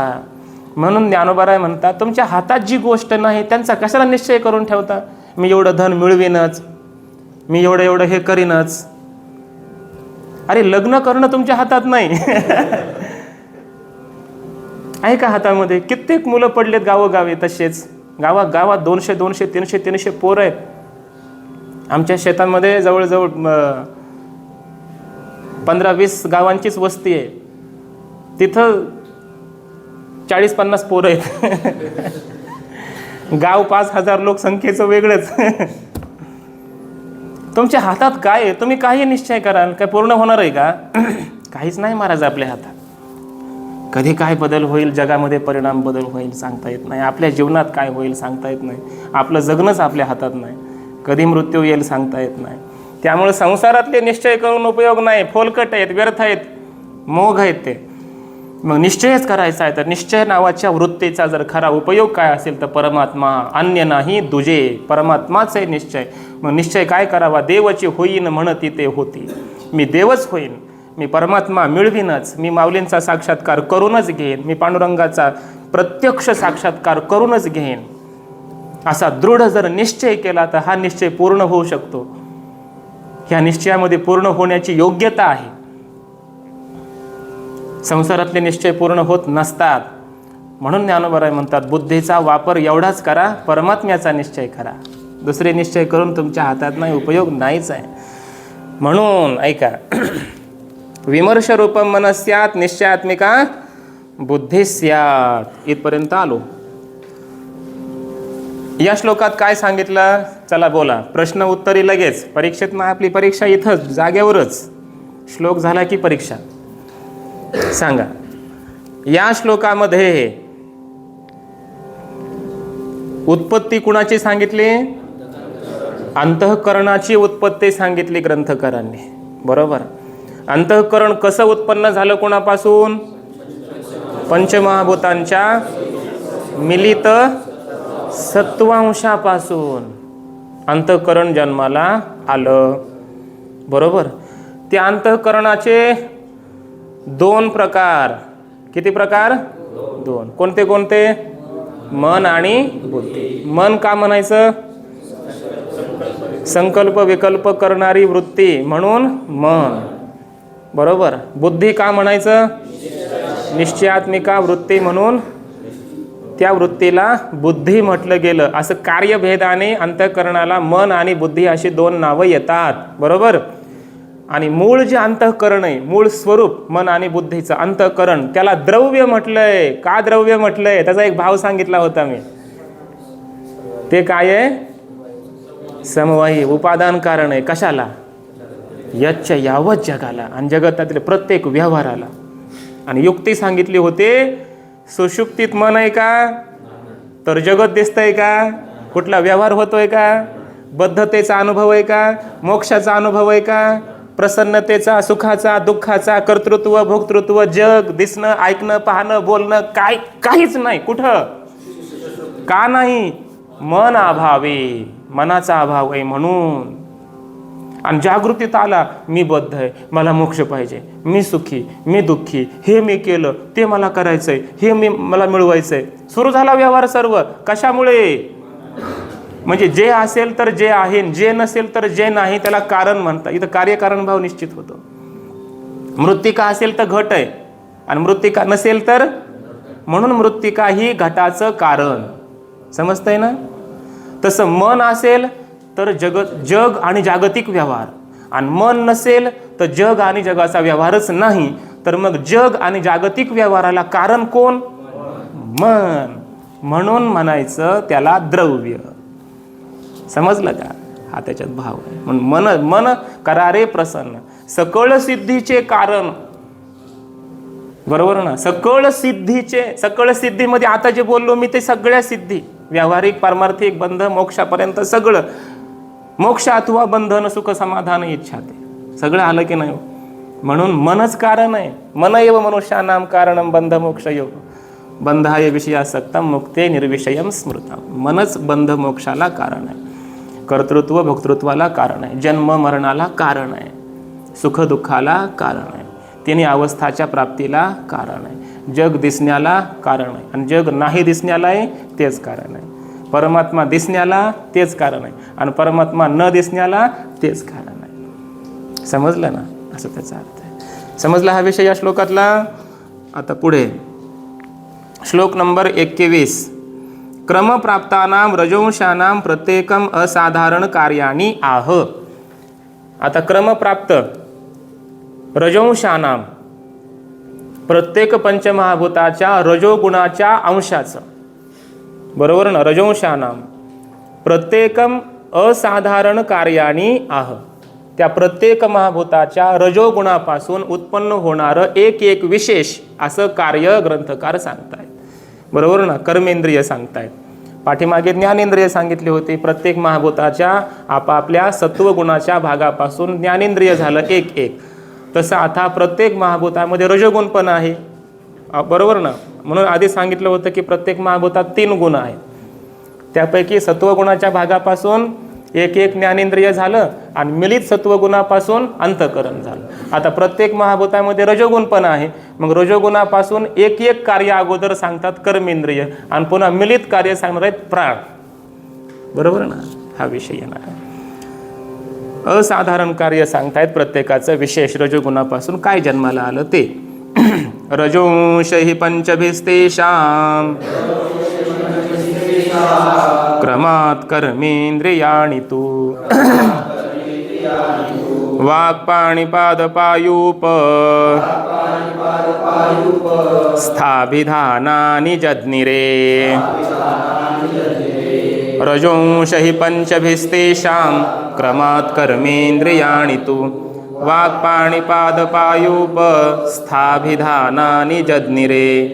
म्हणून ज्ञानोबराय म्हणतात तुमच्या हातात जी गोष्ट नाही त्यांचा कशाला निश्चय करून ठेवता? मी एवढं धन मिळवीनच, मी एवढं हे करीनच. अरे लग्न करणं तुमच्या हातात नाही. आहे का हातामध्ये? कित्येक मुलं पडलेत गावोगावी तसेच. गावात 200 300 पोरं आहेत. आमच्या शेतामध्ये जवळजवळ 15-20 गावांचीच वस्ती आहे. तिथं 40-50 पोरं आहेत. गाव 5,000 लोकसंख्येचं वेगळंच. तुमच्या हातात काय आहे? तुम्ही काही निश्चय कराल काय पूर्ण होणार आहे का? काहीच नाही महाराज आपल्या हातात. कधी काय बदल होईल, जगामध्ये परिणाम बदल होईल सांगता येत नाही. आपल्या जीवनात काय होईल सांगता येत नाही. आपलं जगणंच आपल्या हातात नाही. कधी मृत्यू येईल सांगता येत नाही. त्यामुळे संसारातले निश्चय करून उपयोग नाही. फोलकट आहेत, व्यर्थ आहेत, मोघ आहेत ते. मग निश्चयच करायचा आहे. तर निश्चय नावाच्या वृत्तीचा जर खरा उपयोग काय असेल तर परमात्मा, अन्य नाही दुजे, परमात्माच आहे निश्चय. मग निश्चय काय करावा? देवची होईन म्हणती ते होती. मी देवच होईन, मी परमात्मा मिळवीनच, मी माऊलींचा साक्षात्कार करूनच घेईन, मी पांडुरंगाचा प्रत्यक्ष साक्षात्कार करूनच घेईन, असा दृढ जर निश्चय केला तर हा निश्चय पूर्ण होऊ शकतो. ह्या निश्चयामध्ये पूर्ण होण्याची योग्यता आहे. संसारातले निश्चय पूर्ण होत नसतात. म्हणून ज्ञानोबा म्हणतात बुद्धीचा वापर एवढाच करा, परमात्म्याचा निश्चय करा. दुसरे निश्चय करून तुमच्या हातात नाही, उपयोग नाहीच आहे. म्हणून ऐका, विमर्श रूपम मनस्यात निश्चयात्मिका बुद्धी स्यात्. इथपर्यंत आलो. या श्लोकात काय सांगितलं? चला बोला, प्रश्न उत्तरी लगेच. परीक्षेत ना आपली परीक्षा इथंच जागेवरच. श्लोक झाला की परीक्षा. सांगा, या श्लोकामध्ये उत्पत्ती कुणाची सांगितली? अंतःकरणाची उत्पत्ती सांगितली ग्रंथकारांनी. बरोबर. अंतःकरण कसं उत्पन्न झालं कोणापासून? पंचमहाभूतांच्या मिलित सत्वांशापासून अंतःकरण जन्माला आलं. बरोबर. त्या अंतःकरणाचे 2 प्रकार. किती प्रकार? 2. कोणते कोणते? मन आणि बुद्धी. मन का म्हणायचं? संकल्प विकल्प करणारी वृत्ती म्हणून मन. बरोबर. बुद्धी का म्हणायचं? निश्चयात्मिका वृत्ती म्हणून त्या वृत्तीला बुद्धी म्हटलं गेलं. असं कार्यभेदाने अंतःकरणाला मन आणि बुद्धी अशी 2 नावं येतात. बरोबर. आणि मूळ जे अंतःकरण आहे, मूळ स्वरूप मन आणि बुद्धीचं अंतःकरण, त्याला द्रव्य म्हटलंय. का द्रव्य म्हटलंय? त्याचा एक भाव सांगितला होता मी. ते काय आहे? समवायी उपादान कारण आहे. कशाला? यच्च यावत जगाला आणि जगतातील प्रत्येक व्यवहाराला. आणि युक्ती सांगितली होते, सुषुप्तीत मन आहे का तर जगत दिसतंय का? कुठला व्यवहार होतोय का? बद्धतेचा अनुभव आहे का? मोक्षाचा अनुभव आहे का? प्रसन्नतेचा, सुखाचा, दुःखाचा, कर्तृत्व, भोक्तृत्व, जग दिसणं, ऐकणं, पाहणं, बोलणं, काहीच नाही. कुठं? का नाही? मन अभावी, मनाचा अभाव आहे म्हणून. आणि जागृतीत आला, मी बद्ध आहे, मला मोक्ष पाहिजे, मी सुखी, मी दुःखी, हे मी केलं, ते मला करायचंय, हे मला मिळवायचंय. सुरू झाला व्यवहार सर्व. कशामुळे? म्हणजे जे असेल तर जे आहे, जे नसेल तर जे नाही, त्याला कारण म्हणतात. इथं कार्यकारण भाव निश्चित होतो. मृत्तिका असेल तर घट आहे आणि मृत्तिका नसेल तर, म्हणून मृत्तिका ही घटाचं कारण. समजतंय ना? तसं मन असेल तर जग आणि जागतिक व्यवहार, आणि मन नसेल तर जग आणि जगाचा व्यवहारच नाही. तर मग जग आणि जागतिक व्यवहाराला कारण कोण? मन. म्हणून म्हणायचं त्याला द्रव्य. समजलं का? हा त्याच्यात भाव आहे. म्हणून मन करारे प्रसन्न, सकळ सिद्धीचे कारण. बरोबर ना? सकळ सिद्धीमध्ये आता जे बोललो मी ते सगळ्या सिद्धी, व्यावहारिक, पारमार्थिक, बंध, मोक्षापर्यंत सगळं. मोक्ष अथवा बंधन, सुख, समाधान, इच्छा, ते सगळं आलं की नाही? म्हणून मनच कारण आहे. मन एव मनुष्यानां कारणं बंध मोक्ष योग, बंधाय विषयासक्तम मुक्ते निर्विषयम स्मृतम. मनच बंध मोक्षाला कारण आहे, कर्तृत्व भोक्तृत्वाला कारण आहे, जन्म मरणाला कारण आहे, सुख दुःखाला कारण आहे, तिन्ही अवस्थाच्या प्राप्तीला कारण आहे, जग दिसण्याला कारण आहे आणि जग नाही दिसण्यालाही तेच कारण आहे. परमात्मा दिसण्याला तेच कारण आहे आणि परमात्मा न दिसण्याला तेच कारण आहे. समजलं ना? असं त्याचा अर्थ आहे. समजला हा विषय या श्लोकातला. आता पुढे श्लोक नंबर 21. क्रमप्राप्तानां रजोंशानां प्रत्येकम असाधारण कार्याणि आह. आता क्रमप्राप्त रजोंशानां प्रत्येक पंचमहाभूताच्या रजोगुणाच्या अंशाचं, बरोबर ना, रजोंशानां प्रत्येकम असाधारण कार्याणि आह. त्या प्रत्येक महाभूताच्या रजोगुणापासून उत्पन्न होणारं एक एक विशेष असं कार्य ग्रंथकार सांगतायत, बरोबर ना. कर्मेंद्रिय सांगतायत. पाठीमागे ज्ञानेंद्रिय सांगितले होते. प्रत्येक महाभूताच्या आपापल्या सत्वगुणाच्या भागापासून ज्ञानेंद्रिय झालं एक एक. तसं आता प्रत्येक महाभूतामध्ये रजोगुण पण आहे, बरोबर ना. म्हणून आधी सांगितलं होतं की प्रत्येक महाभूतात 3 गुण आहेत. त्यापैकी सत्वगुणाच्या भागापासून एक एक ज्ञानेंद्रिय झालं आणि मिलित सत्वगुणापासून अंतःकरण झालं. आता प्रत्येक महाभूतामध्ये रजोगुण पण आहे. मग रजोगुणापासून एक एक कार्य अगोदर सांगतात कर्मेंद्रिय आणि पुन्हा मिलित कार्य सांगणार आहेत प्राण, बरोबर ना. हा विषय येणार आहे. असाधारण कार्य सांगतायत प्रत्येकाचं विशेष रजोगुणापासून काय जन्माला आलं ते. रजोंश हि पंचभिस्तेषां क्रमात् कर्मेंद्रियाणि तु वाक्पाणिपादपायूप स्थाभिधानानि जज्ञिरे. रजोंश हि पंचभिस्तेषां क्रमात् कर्मेंद्रियाणि तु वाक्पाणिपादपायूप स्थाभिधानानि जज्ञिरे.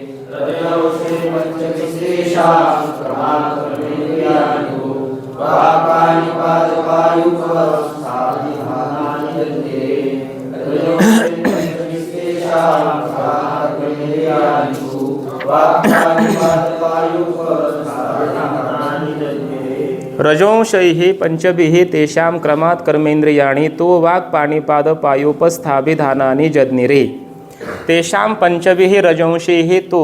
रजोंशैः पंचभिः तेषां क्रमात् कर्मेन्द्रियाणि तु वाक्पाणिपादपायूपस्थाभिधानानि जज्ञिरे. तेषां पंचभिः रजोंशैः तु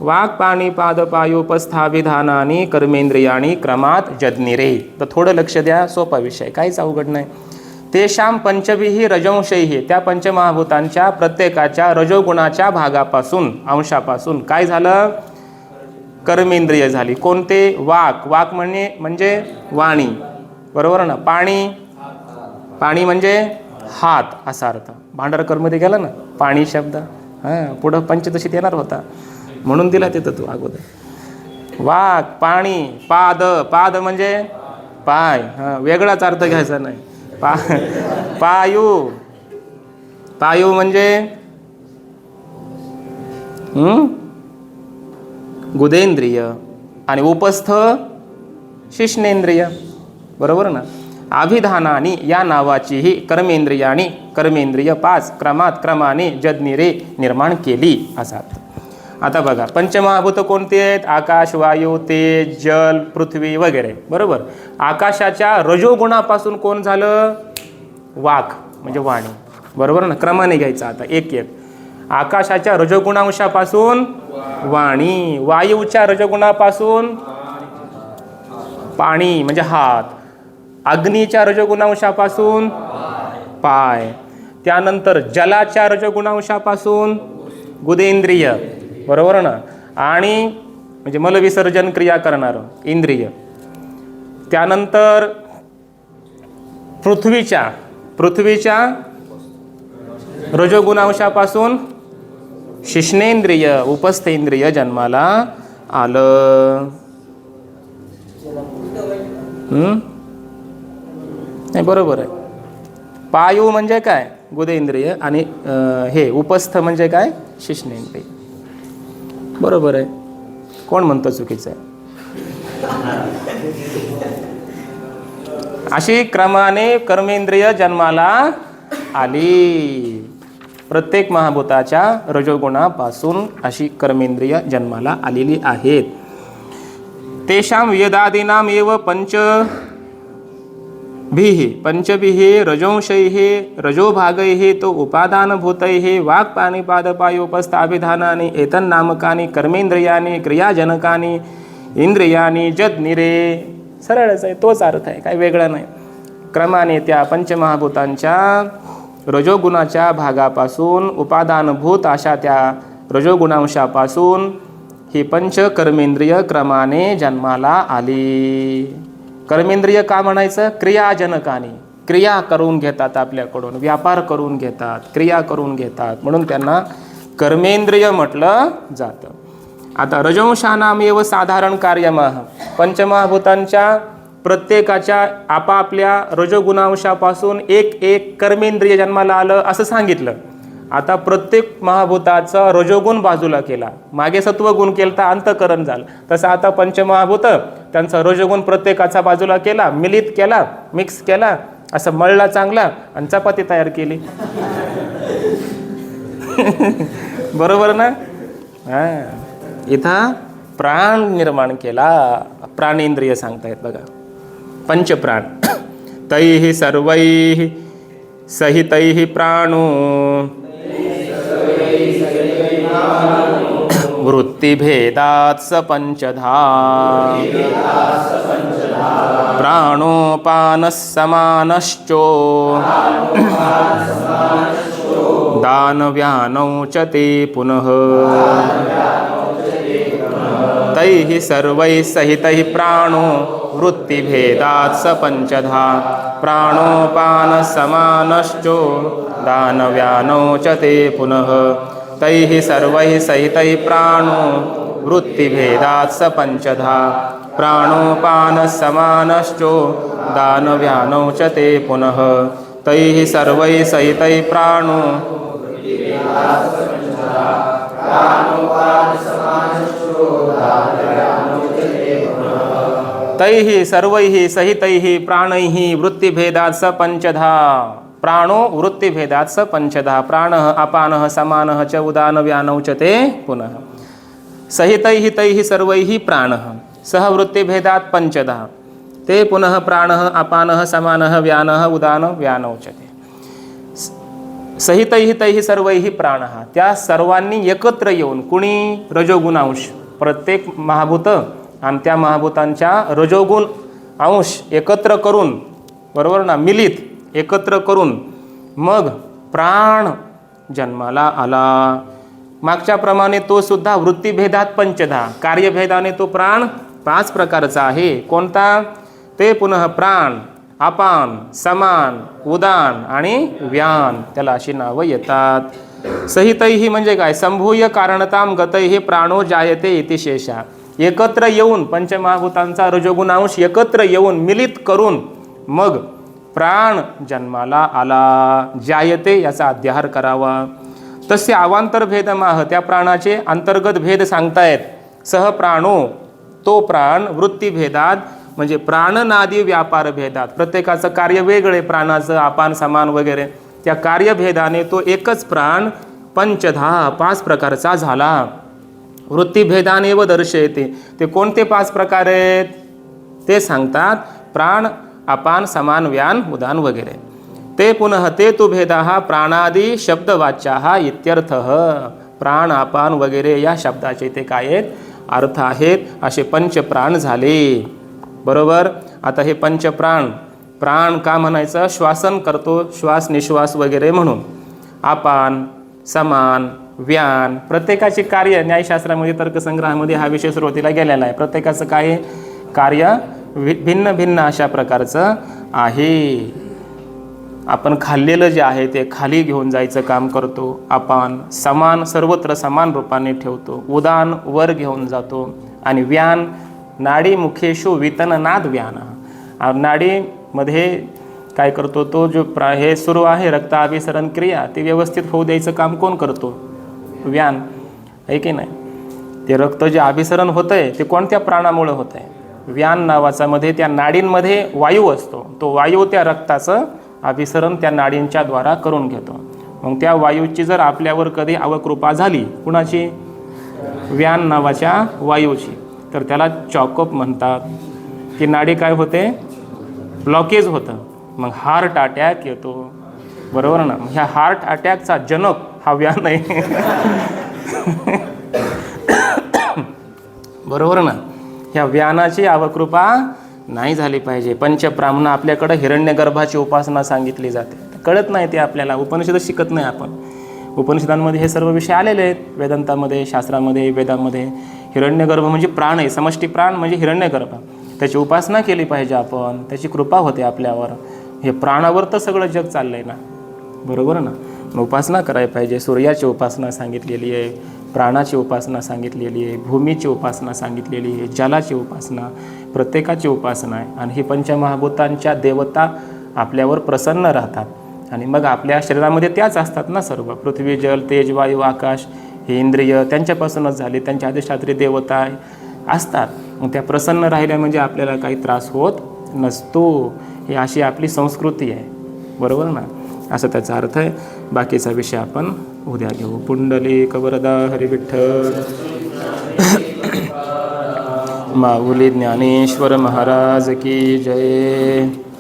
वाक्पाणिपादपायूपस्थाभिधानानि कर्मेंद्रियाणि क्रमात् जज्ञिरे. तर थोडं लक्ष द्या, सोपा विषय, काहीच अवघड नाही. तेषां पंचभिः रजोंशैः, त्या पंचमहाभूतांच्या प्रत्येकाच्या रजोगुणाच्या भागापासून अंशापासून काय झालं, कर्मेंद्रिय झाली. कोणते? वाक. वाक म्हणजे वाणी, बरोबर ना. पाणी म्हणजे हात असा अर्थ. भांडारकरमध्ये गेला ना पाणी शब्द, हां पुढं पंचदशीत येणार होता म्हणून दिला तिथं तो अगोदर. वाक, पाणी. पाद म्हणजे पाय, हां वेगळाच अर्थ घ्यायचा नाही. पायू म्हणजे गुदेंद्रिय आणि उपस्थ शिश्नेंद्रिय, बरोबर ना. अभिधानानी या नावाचीही कर्मेंद्रिय 5 क्रमाने जज्ञिरे निर्माण केली असा. आता बघा पंचमहाभूत कोणते आहेत? आकाश, वायू, तेज, जल, पृथ्वी वगैरे, बरोबर. आकाशाच्या रजोगुणापासून कोण झालं? वाक म्हणजे वाणी, बरोबर ना. क्रमाने घ्यायचं आता एक एक. आकाशाच्या रजोगुणांशापासून वाणी, वायूच्या रजोगुणापासून पाणी म्हणजे हात, अग्नीच्या रजोगुणांशापासून पाय, त्यानंतर जलाच्या रजोगुणांशापासून गुदेंद्रिय, बरोबर ना. आणि म्हणजे मलविसर्जन क्रिया करणारं इंद्रिय. त्यानंतर पृथ्वीच्या रजोगुणांशापासून शिश्नेंद्रिय उपस्थेंद्रिय जन्माला आलं. नाही बरोबर आहे. पायू म्हणजे काय? गुदेंद्रिय आणि हे उपस्थ म्हणजे काय? शिश्नेंद्रिय, बरोबर आहे. कोण म्हणतो चुकीचं आहे? अशी क्रमाने कर्मेंद्रिय जन्माला आली. प्रत्येक महाभूताच्या रजोगुणापासून अशी कर्मेंद्रिय जन्माला आलेली आहेत. तेषां वेदादीनाम एव पंचभिः रजोंशैः रजोभागैः तो उपादानभूतैः वाक्पाणिपादपायूपस्थाभिधानानि एतन्नामकानि कर्मेंद्रियानि क्रियाजनकानि इंद्रियानि जज्ञिरे. सरळच आहे, तोच अर्थ आहे, काही वेगळा नाही. क्रमाने त्या पंचमहाभूतांच्या रजोगुणाच्या भागापासून उपादानभूत अशा त्या रजोगुणांशापासून ही पंच कर्मेंद्रिय क्रमाने जन्माला आली. कर्मेंद्रिय का म्हणायचं? क्रियाजनकानी, क्रिया करून घेतात आपल्याकडून, व्यापार करून घेतात, क्रिया करून घेतात, म्हणून त्यांना कर्मेंद्रिय म्हटलं जातं. आता रजोंशानामेव साधारण कार्यमः, पंचमहाभूतांच्या प्रत्येकाच्या आपापल्या रजोगुणांशापासून एक एक कर्मेंद्रिय जन्माला आलं असं सांगितलं. आता प्रत्येक महाभूताचा रजोगुण बाजूला केला, मागे सत्वगुण केला, अंतःकरण झालं. तसं आता पंचमहाभूत त्यांचा रजोगुण प्रत्येकाचा बाजूला केला, मिलित केला, मिक्स केला, असं मळला चांगला आणि चपाती तयार केली. बरोबर ना? इथं प्राण निर्माण केला. प्राणेंद्रिय सांगतायत बघा, पंचप्राण. तैः सर्वैः सहितैः प्राणो वृत्तिभेदात् स पंचधा प्राणोपानः समानश्चो दानव्यानौ च ते पुनः तैः सर्वैः सहितैः प्राणो वृत्तिभेदात् स पंचधा प्राणोपानः समानश्चो दानव्यानौ च ते पुनः तैः सर्वैः सहितैः प्राणो वृत्तिभेदात् स पंचधा प्राणोपानः समानश्चो दानव्यानौ च ते पुनः तैः सर्वैः सहितैः प्राणो तैः सर्वैः सहितैः प्राणैः वृत्तिभेदात् स पंचधा प्राणो वृत्तिभेदात् स पंचधा प्राणः अपानः समानः च उदानव्यानौ च ते पुनः सहितैः तैः सर्वैः प्राणः सह वृत्तिभेदात् पंचधा ते पुनः प्राणः अपानः समानः व्यानः उदानव्यानौ च ते सहितैः तैः सर्वैः प्राणः. त्या सर्वांनी एकत्र येऊन, कुणी? रजोगुणांश, प्रत्येक महाभूत आणि त्या महाभूतांच्या रजोगुण अंश एकत्र करून, बरोबर ना, मिलित एकत्र करून मग प्राण जन्माला आला. मागच्याप्रमाणे तो सुद्धा वृत्तिभेदात पंचधा, कार्यभेदाने तो प्राण 5 प्रकारचा आहे. कोणता? ते पुनः प्राण, अपान, समान, उदान आणि व्यान, त्याला अशी नावं येतात. सहितैही म्हणजे काय? संभूय कारणताम गतैः प्राणो जायते इति शेषा. एकत्र येऊन पंचमहाभूतांचा रजोगुणांश एकत्र येऊन मिलित करून मग प्राण जन्माला आला. जायते याचा अध्याहार करावा. तसे अवांतर भेदमाह, त्या प्राणाचे अंतर्गत भेद सांगतायत. सह प्राणो, तो प्राण, वृत्तिभेदात म्हणजे प्राणनादी व्यापार भेदात, प्रत्येकाचं कार्य वेगळे, प्राणाचं अपान समान वगैरे, त्या कार्यभेदाने तो एकच प्राण पंचधा 5 प्रकारचा झाला. वृत्तिभेदाने व दर्शयते. ते कोणते 5 प्रकार आहेत ते सांगतात. प्राण, अपान, समान, व्यान, उदान वगैरे. ते पुनः ते तु भेदाः प्राणादी शब्दवाच्याः इत्यर्थः. प्राण, अपान वगैरे या शब्दाचे ते काय आहेत? अर्थ आहेत. असे पंचप्राण झाले. बरोबर. आता हे पंचप्राण, प्राण का म्हणायचं? श्वासन करतो, श्वास निश्वास वगैरे म्हणून. अपान, समान, व्यान, प्रत्येकाचे कार्य. न्यायशास्त्रामध्ये तर्कसंग्रहामध्ये हा विषय सुरुवातीला गेलेला आहे. प्रत्येकाचं काय कार्य भिन्न भिन्न अशा प्रकारचं आहे. आपण खाल्लेलं जे आहे ते खाली घेऊन जायचं काम करतो. अपान, समान, सर्वत्र समान रूपाने ठेवतो. उदान, वर घेऊन जातो. आणि व्यान, नाडी मुखेशु वितननाद व्यान. नाडीमध्ये काय करतो? तो जो हे सुरू आहे रक्ताभिसरण क्रिया, ती व्यवस्थित होऊ द्यायचं काम कोण करतो? व्यान, आहे की नाही? ते रक्त जे अभिसरण होतं आहे ते कोणत्या प्राणामुळे होतं आहे? व्यान नावाचा. मध्ये त्या नाडींमध्ये वायू असतो. तो वायू त्या रक्ताचं अभिसरण त्या नाडींच्या द्वारा करून घेतो. मग त्या वायूची जर आपल्यावर कधी अवकृपा झाली, कुणाची? व्यान नावाच्या वायूची, तर त्याला चॉकअप म्हणतात. ती नाडी काय होते? ब्लॉकेज होतं. मग हार्ट अटॅक येतो. बरोबर ना? ह्या हार्ट अटॅकचा जनक हा व्यान आहे. बरोबर ना? ह्या व्यानाची अवकृपा नाही झाली पाहिजे. पंचब्राह्मण आपल्याकडे हिरण्यगर्भाची उपासना सांगितली जाते. कळत नाही ते आपल्याला, उपनिषदच शिकत नाही आपण. उपनिषदांमध्ये हे सर्व विषय आलेले आहेत, वेदांतामध्ये, शास्त्रामध्ये, वेदामध्ये. हिरण्यगर्भ म्हणजे प्राण आहे, समष्टी प्राण म्हणजे हिरण्यगर्भ. त्याची उपासना केली पाहिजे आपण, त्याची कृपा होते आपल्यावर. हे प्राणावर तर सगळं जग चाललं आहे ना, बरोबर ना. उपासना करायला पाहिजे. सूर्याची उपासना सांगितलेली आहे, प्राणाची उपासना सांगितलेली आहे, भूमीची उपासना सांगितलेली आहे, जलाची उपासना, प्रत्येकाची उपासना आहे. आणि ही पंचमहाभूतांच्या देवता आपल्यावर प्रसन्न राहतात. आणि मग आपल्या शरीरामध्ये त्याच असतात ना सर्व. पृथ्वी, जल, तेज, वायू, आकाश, हे इंद्रिय त्यांच्यापासूनच झाले. त्यांच्या अधिष्ठात्री देवता असतात. मग त्या प्रसन्न राहिल्या म्हणजे आपल्याला काही त्रास होत नसतो. ही अशी आपली संस्कृती आहे, बरोबर ना. असं त्याचा अर्थ आहे. बाकीचा विषय आपण उद्या घेऊ. पुंडलिक वरदा हरी विठ्ठल. माऊली ज्ञानेश्वर महाराज की जय.